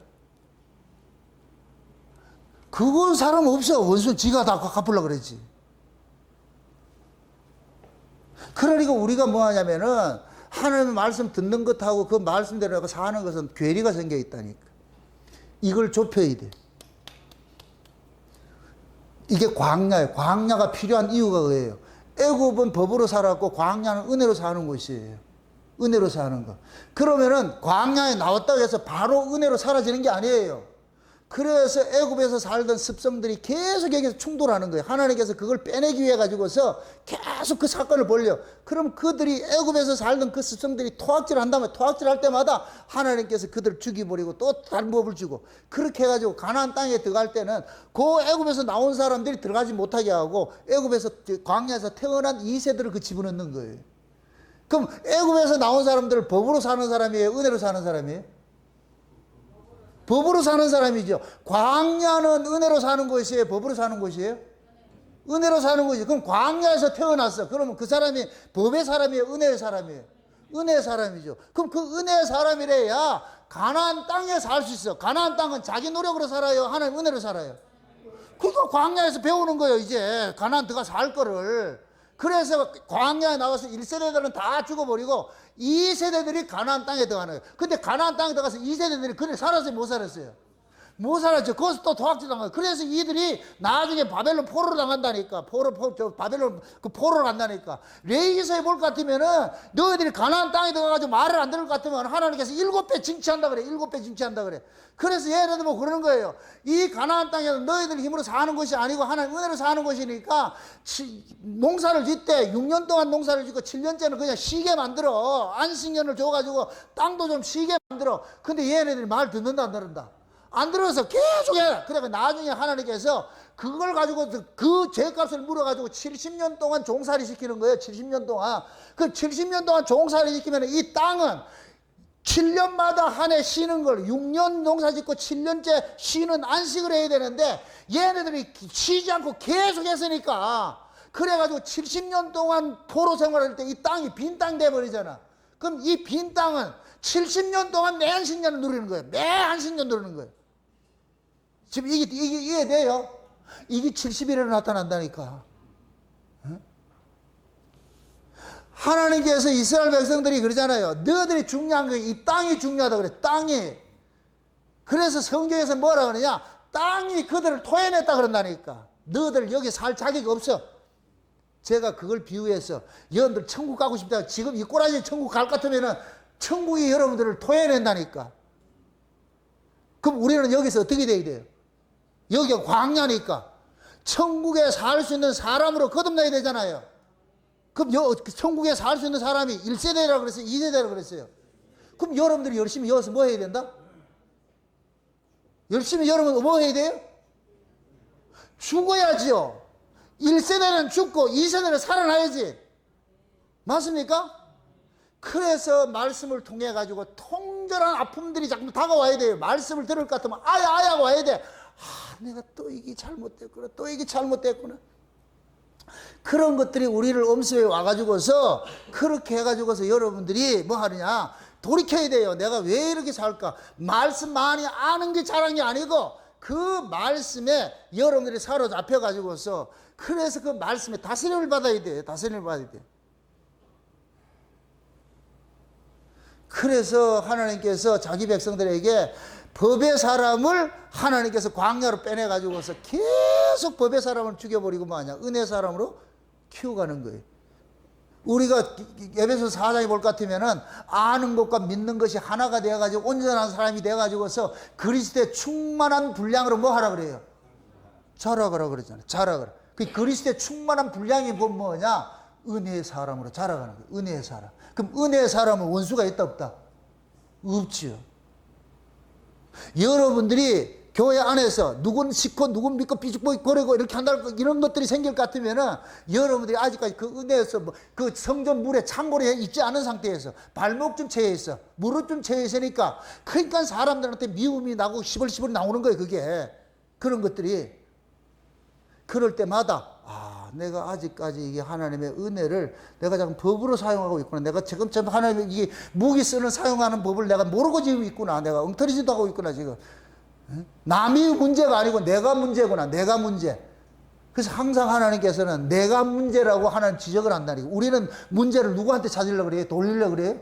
그건 사람 없어. 원수는 지가 다 갚으려고 그랬지. 그러니까 우리가 뭐 하냐면은 하나님의 말씀 듣는 것하고 그 말씀대로 사는 것은 괴리가 생겨 있다니까. 이걸 좁혀야 돼. 이게 광야예요. 광야가 필요한 이유가 뭐예요? 애굽은 법으로 살았고 광야는 은혜로 사는 곳이에요. 은혜로 사는 거. 그러면은 광야에 나왔다고 해서 바로 은혜로 사라지는 게 아니에요. 그래서 애굽에서 살던 습성들이 계속 여기서 충돌하는 거예요. 하나님께서 그걸 빼내기 위해 가지고서 계속 그 사건을 벌려. 그럼 그들이 애굽에서 살던 그 습성들이 토악질을 한다면 토악질할 때마다 하나님께서 그들을 죽여버리고 또 다른 법을 주고 그렇게 해가지고 가나안 땅에 들어갈 때는 그 애굽에서 나온 사람들이 들어가지 못하게 하고 애굽에서 광야에서 태어난 2세들을 그 집어넣는 거예요. 그럼 애굽에서 나온 사람들을 법으로 사는 사람이에요? 은혜로 사는 사람이에요? 법으로 사는 사람이죠. 광야는 은혜로 사는 곳이에요? 법으로 사는 곳이에요? 은혜로 사는 곳이에요. 그럼 광야에서 태어났어. 그러면 그 사람이 법의 사람이에요? 은혜의 사람이에요? 은혜의 사람이죠. 그럼 그 은혜의 사람이래야 가나안 땅에 살 수 있어. 가나안 땅은 자기 노력으로 살아요? 하나님 은혜로 살아요? 그거 광야에서 배우는 거예요. 이제 가나안 들어가 살 거를. 그래서 광야에 나와서 1세대들은 다 죽어버리고 2세대들이 가나안 땅에 들어가는 거예요. 근데 가나안 땅에 들어가서 2세대들이 그래 살았어요? 못 살았어요? 못 살았죠. 거기서 또 도학질 당하고. 그래서 이들이 나중에 바벨론 포로로 당한다니까. 바벨론 그 포로로 간다니까. 레위기서에 볼 것 같으면은 너희들이 가나안 땅에 들어가가지고 말을 안 들을 것 같으면 하나님께서 7배 징치한다 그래. 7배 징치한다 그래. 그래서 예를 들면 그러는 거예요. 이 가나안 땅에는 너희들 힘으로 사는 것이 아니고 하나님 은혜로 사는 것이니까 농사를 짓대 6년 동안 농사를 짓고 7년째는 그냥 쉬게 만들어. 안식년을 줘가지고 땅도 좀 쉬게 만들어. 근데 얘네들이 말 듣는다 안 듣는다? 안 들어서 계속 해. 그러니까 나중에 하나님께서 그걸 가지고 그 죄값을 물어가지고 70년 동안 종살이 시키는 거예요. 70년 동안. 그 70년 동안 종살이 시키면 이 땅은 7년마다 한 해 쉬는 걸 6년 농사 짓고 7년째 쉬는 안식을 해야 되는데 얘네들이 쉬지 않고 계속 했으니까 그래가지고 70년 동안 포로 생활할 때 이 땅이 빈 땅 돼버리잖아. 그럼 이 빈 땅은 70년 동안 매 안식년을 누리는 거예요. 매 안식년 누리는 거예요. 지금 이게 이해돼요? 이게 70일에 나타난다니까. 하나님께서 이스라엘 백성들이 그러잖아요. 너희들이 중요한 게 이 땅이 중요하다 그래. 땅이. 그래서 성경에서 뭐라 그러냐? 땅이 그들을 토해냈다 그런다니까. 너희들 여기 살 자격이 없어. 제가 그걸 비유해서 여러분들 천국 가고 싶다. 지금 이 꼬라지 천국 갈 것 같으면은 천국이 여러분들을 토해낸다니까. 그럼 우리는 여기서 어떻게 돼야 돼요? 여기가 광야니까 천국에 살 수 있는 사람으로 거듭나야 되잖아요. 그럼 천국에 살 수 있는 사람이 1세대라고 그랬어요? 2세대라고 그랬어요? 그럼 여러분들이 열심히 여기서 뭐 해야 된다? 열심히 여러분 뭐 해야 돼요? 죽어야지요. 1세대는 죽고 2세대는 살아나야지. 맞습니까? 그래서 말씀을 통해 가지고 통절한 아픔들이 자꾸 다가와야 돼요. 말씀을 들을 것 같으면 아야 와야 돼. 아, 내가 또 이게 잘못됐구나. 또 이게 잘못됐구나. 그런 것들이 우리를 엄습해 와가지고서 그렇게 해가지고서 여러분들이 뭐 하느냐, 돌이켜야 돼요. 내가 왜 이렇게 살까? 말씀 많이 아는 게 잘한 게 아니고 그 말씀에 여러분들이 사로잡혀 가지고서, 그래서 그 말씀에 다스림을 받아야 돼요. 다스림을 받아야 돼요. 그래서 하나님께서 자기 백성들에게 법의 사람을 하나님께서 광야로 빼내 가지고서 계속 법의 사람을 죽여버리고 뭐하냐, 은혜 사람으로 키워가는 거예요. 우리가 에베소 4장에 볼 것 같으면은 아는 것과 믿는 것이 하나가 되어가지고 온전한 사람이 되어가지고서 그리스도의 충만한 분량으로 뭐 하라 그래요? 자라가라 그러잖아요. 자라가라. 그 그리스도의 충만한 분량이 뭐냐? 은혜의 사람으로 자라가는 거예요. 은혜의 사람. 그럼 은혜의 사람은 원수가 있다 없다? 없지요. 여러분들이 교회 안에서 누군 싫고 누군 믿고 삐죽고 거리고 이렇게 한다, 이런 것들이 생길 것 같으면은 여러분들이 아직까지 그 은혜에서 그 성전 물에 창고에 있지 않은 상태에서 발목쯤 채에 있어, 무릎쯤 채에 있으니까, 그러니까 사람들한테 미움이 나고 시벌시벌 나오는 거예요. 그게 그런 것들이. 그럴 때마다 내가 아직까지 이게 하나님의 은혜를 내가 지금 법으로 사용하고 있구나. 내가 지금 하나님의 이게 무기 쓰는 사용하는 법을 내가 모르고 지금 있구나. 내가 엉터리짓도 하고 있구나 지금. 남이 문제가 아니고 내가 문제구나. 내가 문제. 그래서 항상 하나님께서는 내가 문제라고 하나님 지적을 한다니까. 우리는 문제를 누구한테 찾으려고 그래요? 돌리려고 그래요?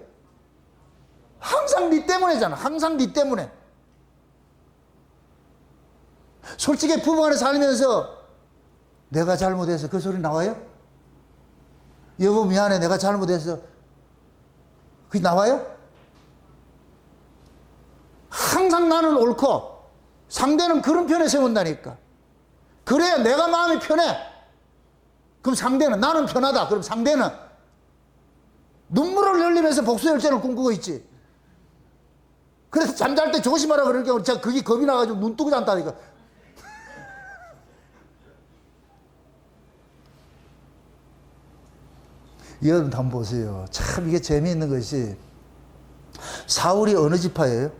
항상 네 때문에잖아. 항상 네 때문에. 솔직히 부부간에 살면서 내가 잘못해서 그 소리 나와요? 여보 미안해, 내가 잘못해서. 그게 나와요? 항상 나는 옳고 상대는 그런 편에 세운다니까. 그래야 내가 마음이 편해. 그럼 상대는, 나는 편하다. 그럼 상대는 눈물을 흘리면서 복수열전을 꿈꾸고 있지. 그래서 잠잘 때 조심하라 그러니까 제가 그게 겁이 나가지고 눈 뜨고 잔다니까. 여러분 한번 보세요. 참 이게 재미있는 것이, 사울이 어느 지파예요?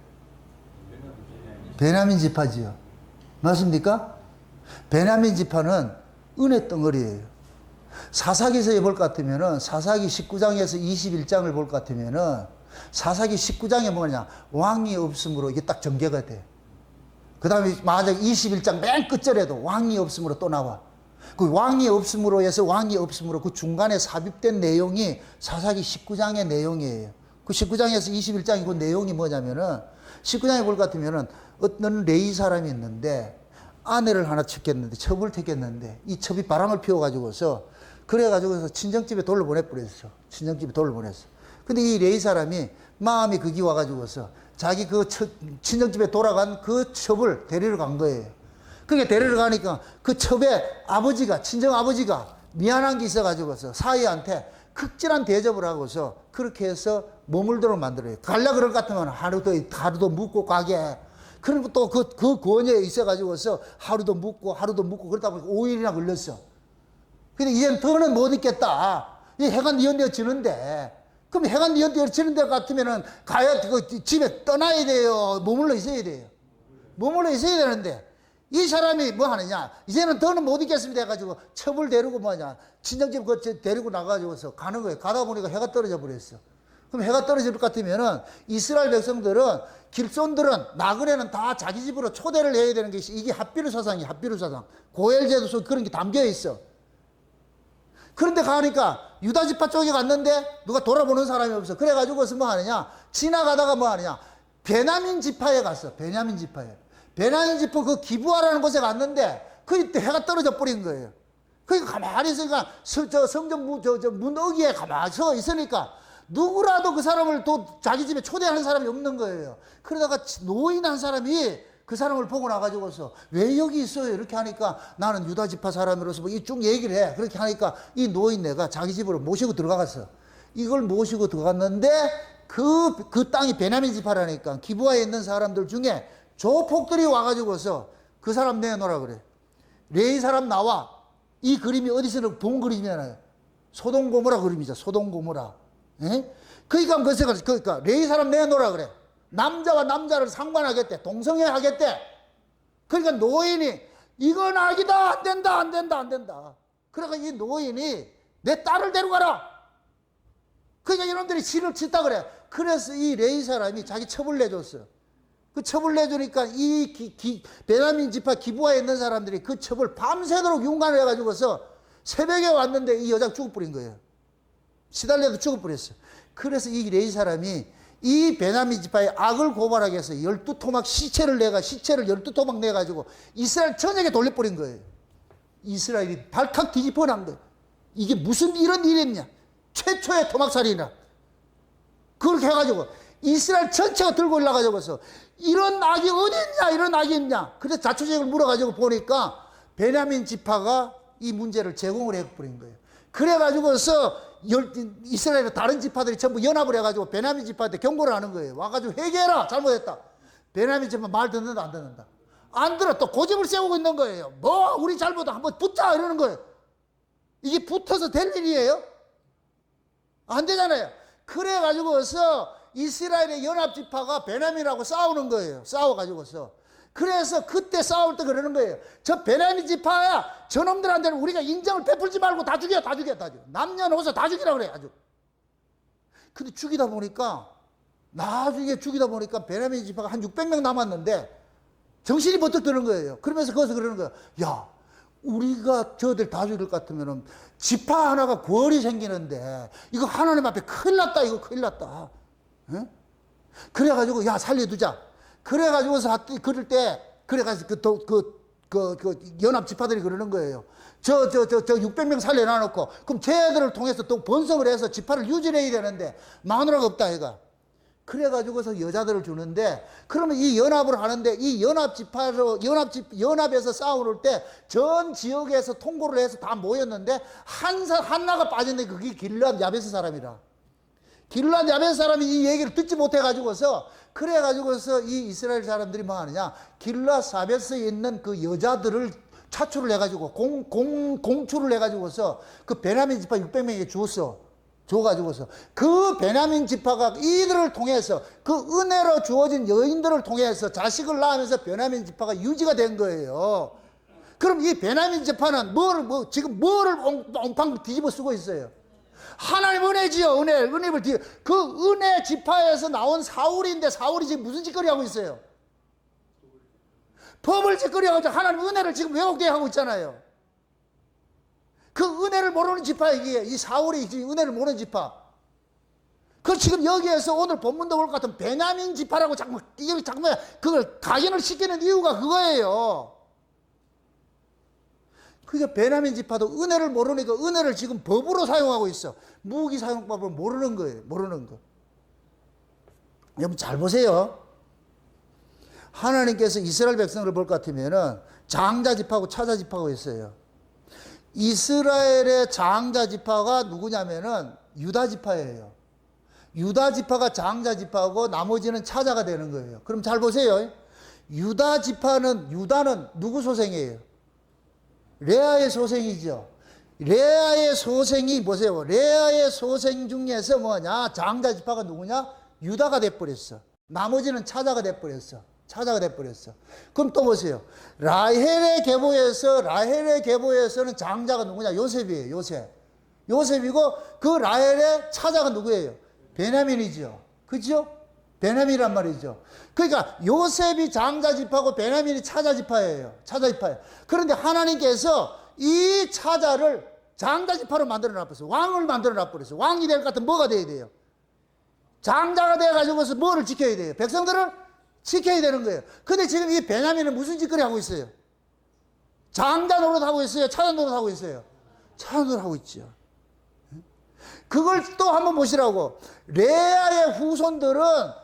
베냐민 지파지요. 맞습니까? 베냐민 지파는 은혜 덩어리예요. 사사기서에 볼 것 같으면은, 사사기 19장에서 21장을 볼 것 같으면은, 사사기 19장에 뭐냐, 왕이 없으므로 이게 딱 전개가 돼. 그 다음에 만약 21장 맨 끝절에도 왕이 없으므로 또 나와. 그 왕이 없음으로 해서 왕이 없음으로 그 중간에 삽입된 내용이 사사기 19장의 내용이에요. 그 19장에서 21장이 그 내용이 뭐냐면은, 19장에 볼 것 같으면은 어떤 레위 사람이 있는데 아내를 하나 쳤겠는데, 첩을 택했는데 이 첩이 바람을 피워가지고서, 그래가지고서 친정집에 돌려보내버렸어. 친정집에 돌려보냈어. 근데 이 레위 사람이 마음이 극이 와가지고서 자기 그 친정집에 돌아간 그 첩을 데리러 간 거예요. 그게 데리러 가니까 그 첩의 아버지가, 친정 아버지가 미안한 게 있어가지고서 사위한테 극진한 대접을 하고서 그렇게 해서 머물도록 만들어요. 갈라 그럴 것 같으면 하루도 묵고 가게. 그리고 또 그 권위에 있어가지고서 하루도 묵고 그러다 보니까 5일이나 걸렸어. 근데 이제는 더는 못 있겠다. 이 해가 니언되어지는데, 그럼 해가 니언되어지는 데 같으면은 가야 그 집에 떠나야 돼요. 머물러 있어야 돼요. 머물러 있어야 되는데, 이 사람이 뭐 하느냐, 이제는 더는 못 있겠습니다 해가지고 첩을 데리고 뭐냐, 친정집 데리고 나가지고서 가는 거예요. 가다 보니까 해가 떨어져 버렸어. 그럼 해가 떨어질 것 같으면은 이스라엘 백성들은, 길손들은 나그네는 다 자기 집으로 초대를 해야 되는 게 있어. 이게 합비루 사상이야. 합비루 사상. 고엘제도 속 그런 게 담겨 있어. 그런데 가니까 유다 지파 쪽에 갔는데 누가 돌아보는 사람이 없어. 그래가지고서 뭐 하느냐, 지나가다가 뭐 하느냐, 베냐민 지파에 갔어. 베냐민 지파에. 베냐민 지파 그 기브아라는 곳에 갔는데 그때 해가 떨어져 버린 거예요. 그러니까 가만히 있으니까 성전 문 어귀에 가만히 서 있으니까 누구라도 그 사람을 또 자기 집에 초대하는 사람이 없는 거예요. 그러다가 노인 한 사람이 그 사람을 보고 나가지고서 왜 여기 있어요? 이렇게 하니까 나는 유다 지파 사람으로서 뭐 쭉 얘기를 해. 그렇게 하니까 이 노인네가 자기 집으로 모시고 들어갔어. 이걸 모시고 들어갔는데 그 땅이 베냐민 지파라니까 기브아에 있는 사람들 중에 조폭들이 와가지고서 그 사람 내놓으라 그래. 레위 사람 나와. 이 그림이 어디서 본 그림이잖아요. 소돔 고모라 그림이죠. 소돔 고모라. 예? 그러니까 레위 사람 내놓으라 그래. 남자와 남자를 상관하겠대. 동성애 하겠대. 그러니까 노인이 이건 악이다. 안 된다. 그러니까 이 노인이 내 딸을 데려가라. 그러니까 이놈들이 진을 쳤다 그래. 그래서 이 레위 사람이 자기 첩을 내줬어. 그 첩을 내주니까 이 베냐민 지파 기부하에 있는 사람들이 그 첩을 밤새도록 윤관을 해가지고서 새벽에 왔는데 이 여자가 죽어버린 거예요. 시달려도 죽어버렸어요. 그래서 이 레위 사람이 이 베냐민 지파의 악을 고발하기 위해서 12토막 시체를 12토막 내가지고 이스라엘 전역에 돌려버린 거예요. 이스라엘이 발칵 뒤집어 난 거예요. 이게 무슨 이런 일이었냐. 최초의 토막살이나. 그렇게 해가지고 이스라엘 전체가 들고 올라가지고서 이런 악이 어딨냐, 이런 악이 있냐. 그래서 자초지종을 물어가지고 보니까 베냐민 지파가 이 문제를 제공을 해버린 거예요. 그래가지고서 이스라엘의 다른 지파들이 전부 연합을 해가지고 베냐민 지파한테 경고를 하는 거예요. 와가지고 회개해라, 잘못했다. 베냐민 지파 말 듣는다, 안 듣는다? 안 들어. 또 고집을 세우고 있는 거예요. 뭐 우리 잘못다 한번 붙자 이러는 거예요. 이게 붙어서 될 일이에요? 안 되잖아요. 그래가지고서 이스라엘의 연합지파가 베냐민하고 싸우는 거예요. 싸워가지고서. 그래서 그때 싸울 때 그러는 거예요. 저 베냐민 지파야, 저놈들한테는 우리가 인정을 베풀지 말고 다 죽여. 남녀노소 다 죽이라 그래, 아주. 근데 나중에 죽이다 보니까 베냐민 지파가 한 600명 남았는데 정신이 번뜩 드는 거예요. 그러면서 거기서 그러는 거예요. 야, 우리가 저들 다 죽일 것 같으면은 지파 하나가 구월이 생기는데 이거 하나님 앞에 큰일 났다. 이거 큰일 났다. 응? 그래가지고 야 살려두자. 그래가지고서 그럴 때 그래가지고 그 연합 지파들이 그러는 거예요. 저 600명 살려놔놓고 그럼 쟤들을 통해서 또 번성을 해서 지파를 유지해야 되는데 마누라가 없다 얘가. 그래가지고서 여자들을 주는데 그러면 이 연합을 하는데 이 연합에서 싸울 때 전 지역에서 통고를 해서 다 모였는데 하나가 빠졌는데 그게 길르앗 야베스 사람이라. 길르앗 야베스 사람이 이 얘기를 듣지 못해가지고서 그래가지고서 이 이스라엘 사람들이 뭐 하느냐, 길르앗 야베스에 있는 그 여자들을 차출을 해가지고 공출을 해가지고서 그 베냐민 지파 600명에게 줘가지고서 그 베냐민 지파가 이들을 통해서 그 은혜로 주어진 여인들을 통해서 자식을 낳으면서 베냐민 지파가 유지가 된 거예요. 그럼 이 베냐민 지파는 지금 뭐를 엉팡 뒤집어 쓰고 있어요? 하나님 은혜지요. 은혜를 그 은혜 지파에서 나온 사울인데 사울이 지금 무슨 짓거리 하고 있어요? 법을 짓거리 하고 하나님 은혜를 지금 왜곡되게 하고 있잖아요. 그 은혜를 모르는 지파 이게 이 사울이 은혜를 모르는 지파. 그 지금 여기에서 오늘 본문도 볼 것 같은 베냐민 지파라고 자꾸 그걸 각인을 시키는 이유가 그거예요. 그러니까 베냐민 지파도 은혜를 모르니까 은혜를 지금 법으로 사용하고 있어. 무기 사용법을 모르는 거예요. 모르는 거. 여러분 잘 보세요. 하나님께서 이스라엘 백성을 볼 것 같으면은 장자 지파하고 차자 지파가 있어요. 이스라엘의 장자 지파가 누구냐면은 유다 지파예요. 유다 지파가 장자 지파고 나머지는 차자가 되는 거예요. 그럼 잘 보세요. 유다는 누구 소생이에요? 레아의 소생이죠. 레아의 소생이 보세요. 레아의 소생 중에서 뭐냐? 장자 지파가 누구냐? 유다가 돼버렸어. 나머지는 차자가 돼버렸어. 그럼 또 보세요. 라헬의 계보에서는 장자가 누구냐? 요셉이에요. 요셉이고 그 라헬의 차자가 누구예요? 베냐민이죠. 그죠? 베냐민이란 말이죠. 그러니까 요셉이 장자 지파고 베냐민이 차자 지파예요. 그런데 하나님께서 이 차자를 장자 지파로 만들어 놔버렸어요. 왕을 만들어 놔버렸어요. 왕이 될 것 같으면 뭐가 돼야 돼요? 장자가 돼가지고서 뭐를 지켜야 돼요? 백성들을 지켜야 되는 거예요. 근데 지금 이 베냐민은 무슨 짓거리 하고 있어요? 장자 노릇 하고 있어요? 차자 노릇 하고 있어요? 차자 노릇 하고 있죠. 그걸 또 한번 보시라고. 레아의 후손들은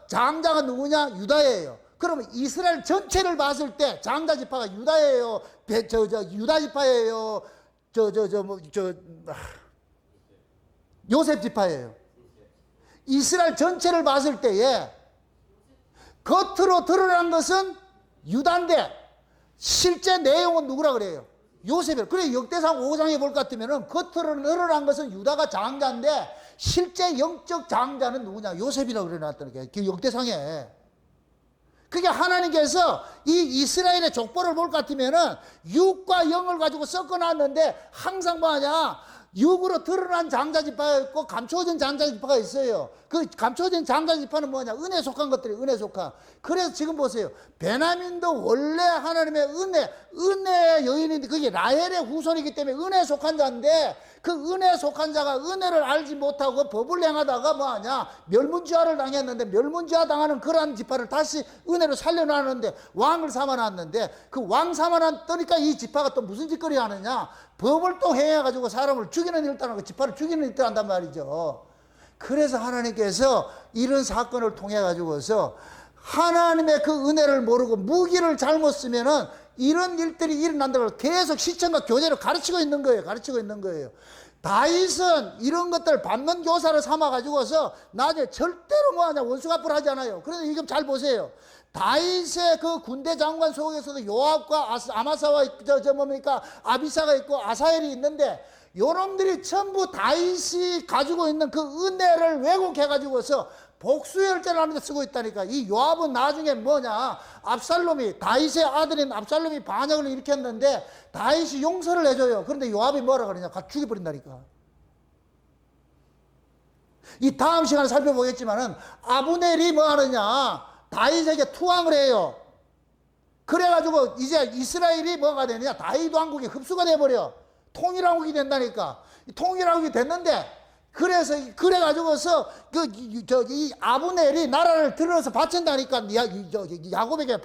장자가 누구냐? 유다예요. 그러면 이스라엘 전체를 봤을 때 장자 지파가 유다예요. 유다 지파예요. 요셉 지파예요. 이스라엘 전체를 봤을 때에 겉으로 드러난 것은 유다인데 실제 내용은 누구라 그래요? 요셉이에요. 그래 역대상 5장에 볼 것 같으면 겉으로 드러난 것은 유다가 장자인데 실제 영적 장자는 누구냐? 요셉이라고 그래 놨다는 게 그 역대상에. 그게 하나님께서 이 이스라엘의 족보를 볼 것 같으면은 육과 영을 가지고 섞어놨는데 항상 뭐하냐, 육으로 드러난 장자지파가 있고 감추어진 장자지파가 있어요. 그 감추어진 장자지파는 뭐냐, 은혜에 속한 것들이 은혜에 속한. 그래서 지금 보세요, 베냐민도 원래 하나님의 은혜의 여인인데 그게 라헬의 후손이기 때문에 은혜에 속한 자인데, 그 은혜에 속한 자가 은혜를 알지 못하고 법을 행하다가 뭐하냐, 멸문지화를 당했는데, 멸문지화 당하는 그러한 지파를 다시 은혜로 살려놨는데 왕을 삼아놨는데, 그 왕 삼아놨더니까 이 지파가 또 무슨 짓거리 하느냐, 법을 또 행해가지고 사람을 죽이는 일을 하고 지파를 죽이는 일을 한단 말이죠. 그래서 하나님께서 이런 사건을 통해 가지고서 하나님의 그 은혜를 모르고 무기를 잘못 쓰면은 이런 일들이 일어난다고 계속 시청과 교재로 가르치고 있는 거예요. 가르치고 있는 거예요. 다윗은 이런 것들 밟는 교사를 삼아 가지고서 나중에 절대로 뭐하냐, 원수 갚으러 하지 않아요. 그런데 이거 잘 보세요. 다윗의 그 군대 장관 속에서도 요압과 아마사와 뭡니까, 아비사가 있고 아사엘이 있는데, 요놈들이 전부 다윗이 가지고 있는 그 은혜를 왜곡해 가지고서 복수열전을 하는데 쓰고 있다니까. 이 요압은 나중에 뭐냐, 압살롬이, 다윗의 아들인 압살롬이 반역을 일으켰는데 다윗이 용서를 해줘요. 그런데 요압이 뭐라 그러냐, 가 죽여버린다니까. 이 다음 시간에 살펴보겠지만은 아브넬이 뭐 하느냐, 다윗에게 투항을 해요. 그래가지고 이제 이스라엘이 뭐가 되느냐, 다윗 왕국이 흡수가 돼버려. 통일왕국이 된다니까. 통일왕국이 됐는데, 그래가지고서 이 아브넬이 나라를 들어서 바친다니까. 야곱에게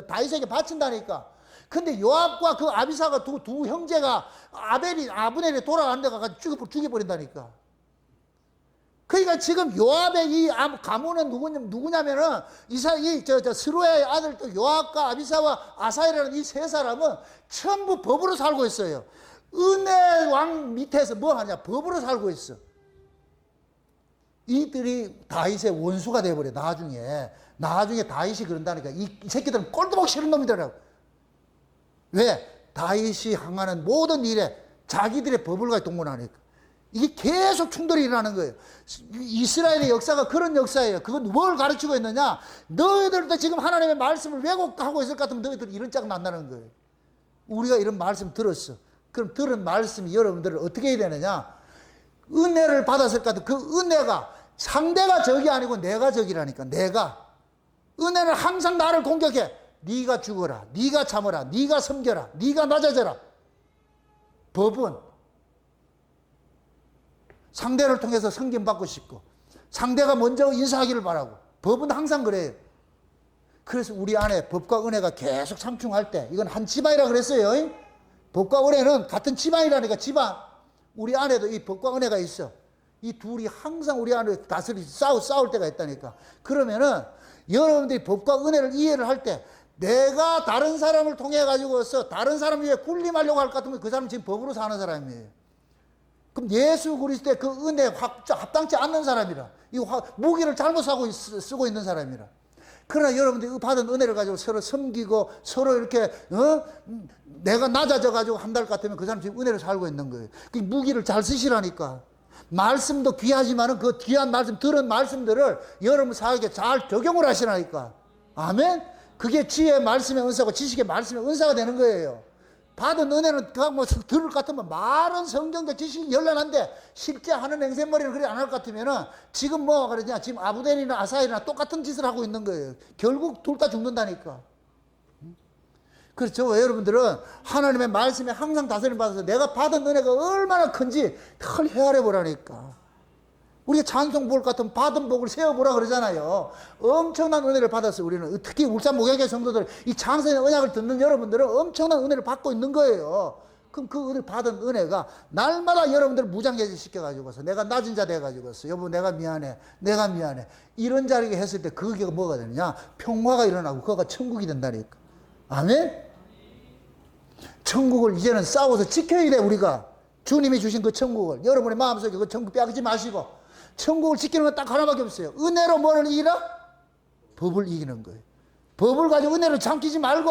다윗에게 바친다니까. 근데 요압과 그 아비사가 두 형제가 아브넬이 돌아가는 데가 가지고 죽여버린다니까. 그러니까 지금 요압의 이 가문은 누구냐면은 스루야의 아들 요압과 아비사와 아사엘이라는 이 세 사람은 전부 법으로 살고 있어요. 은혜 왕 밑에서 뭐 하냐, 법으로 살고 있어. 이들이 다윗의 원수가 돼버려. 나중에 다윗이 그런다니까. 이 새끼들은 꼴도 보기 싫은 놈이더라고. 왜? 다윗이 향하는 모든 일에 자기들의 법을 가지고 동원하니까. 이게 계속 충돌이 일어나는 거예요. 이스라엘의 역사가 그런 역사예요. 그건 뭘 가르치고 있느냐, 너희들도 지금 하나님의 말씀을 왜곡하고 있을 것 같으면 너희들 이런 짝 난다는 거예요. 우리가 이런 말씀 들었어. 그럼 들은 말씀이 여러분들을 어떻게 해야 되느냐, 은혜를 받았을 것 같은 그 은혜가 상대가 적이 아니고 내가 적이라니까. 내가 은혜는 항상 나를 공격해. 네가 죽어라, 네가 참어라, 네가 섬겨라, 네가 낮아져라. 법은 상대를 통해서 섬김받고 싶고 상대가 먼저 인사하기를 바라고, 법은 항상 그래요. 그래서 우리 안에 법과 은혜가 계속 상충할 때, 이건 한 집안이라 그랬어요. 법과 은혜는 같은 집안이라니까. 집안, 우리 안에도 이 법과 은혜가 있어. 이 둘이 항상 우리 안에 다스리 싸울 때가 있다니까. 그러면은 여러분들이 법과 은혜를 이해를 할 때, 내가 다른 사람을 통해 가지고서 다른 사람 위해 군림하려고 할 것 같으면 그 사람은 지금 법으로 사는 사람이에요. 그럼 예수 그리스도의 그 은혜에 합당치 않는 사람이라, 이 무기를 잘못 쓰고 있는 사람이라. 그러나 여러분들이 받은 은혜를 가지고 서로 섬기고 서로 이렇게 내가 낮아져 가지고 한달 같으면 그 사람 지금 은혜를 살고 있는 거예요. 그 무기를 잘 쓰시라니까. 말씀도 귀하지만은 그 귀한 말씀, 들은 말씀들을 여러분 사에게 잘 적용을 하시라니까. 아멘. 그게 지혜의 말씀의 은사고 지식의 말씀의 은사가 되는 거예요. 받은 은혜는 뭐 들을 것 같으면 말은 성경적 지식이 열란한데 실제 하는 행세머리는 그리 안 할 것 같으면은 지금 뭐 그러냐, 지금 아브넬이나 아사엘이나 똑같은 짓을 하고 있는 거예요. 결국 둘 다 죽는다니까. 그렇죠. 여러분들은 하나님의 말씀에 항상 다스림 받아서 내가 받은 은혜가 얼마나 큰지 털 헤아려 보라니까. 우리가 찬송 볼 것 같으면 받은 복을 세워보라 그러잖아요. 엄청난 은혜를 받았어요. 우리는 특히 울산 목양교회 성도들, 이 장세의 언약을 듣는 여러분들은 엄청난 은혜를 받고 있는 거예요. 그럼 그 은혜를 받은 은혜가 날마다 여러분들을 무장해제 시켜가지고서 내가 낮은 자 돼가지고서 여보 내가 미안해, 내가 미안해, 이런 자리에 했을 때 그게 뭐가 되느냐, 평화가 일어나고 그거가 천국이 된다니까. 아멘. 천국을 이제는 싸워서 지켜야 돼. 우리가 주님이 주신 그 천국을 여러분의 마음속에 그 천국 빼앗기지 마시고, 천국을 지키는 건 딱 하나밖에 없어요. 은혜로 뭐를 이기라? 법을 이기는 거예요. 법을 가지고 은혜로 삼키지 말고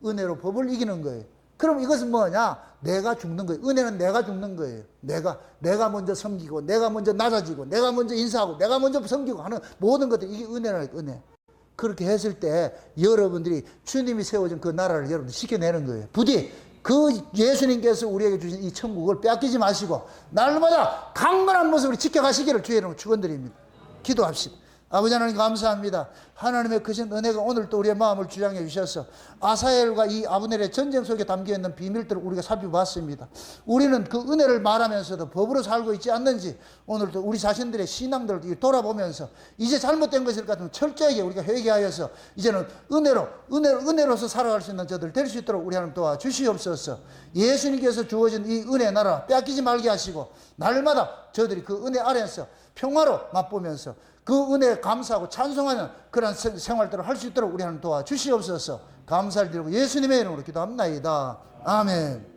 은혜로 법을 이기는 거예요. 그럼 이것은 뭐냐? 내가 죽는 거예요. 은혜는 내가 죽는 거예요. 내가 먼저 섬기고, 내가 먼저 낮아지고, 내가 먼저 인사하고, 내가 먼저 섬기고 하는 모든 것들, 이게 은혜라니까. 은혜. 그렇게 했을 때 여러분들이 주님이 세워준 그 나라를 여러분들 지켜내는 거예요. 부디 그 예수님께서 우리에게 주신 이 천국을 빼앗기지 마시고 날마다 강건한 모습으로 지켜가시기를 주의 이름으로 축원드립니다. 기도합시다. 아버지 하나님 감사합니다. 하나님의 크신 은혜가 오늘 또 우리의 마음을 주장해 주셔서 아사엘과 이 아브넬의 전쟁 속에 담겨있는 비밀들을 우리가 살펴봤습니다. 우리는 그 은혜를 말하면서도 법으로 살고 있지 않는지 오늘도 우리 자신들의 신앙들을 돌아보면서 이제 잘못된 것일 것 같으면 철저하게 우리가 회개하여서 이제는 은혜로서 살아갈 수 있는 저들 될 수 있도록 우리 하나님 도와주시옵소서. 예수님께서 주어진 이 은혜 나라 빼앗기지 말게 하시고 날마다 저들이 그 은혜 아래에서 평화로 맛보면서 그 은혜에 감사하고 찬송하는 그런 생활들을 할 수 있도록 우리 하나님 도와주시옵소서. 감사를 드리고 예수님의 이름으로 기도합나이다. 아멘.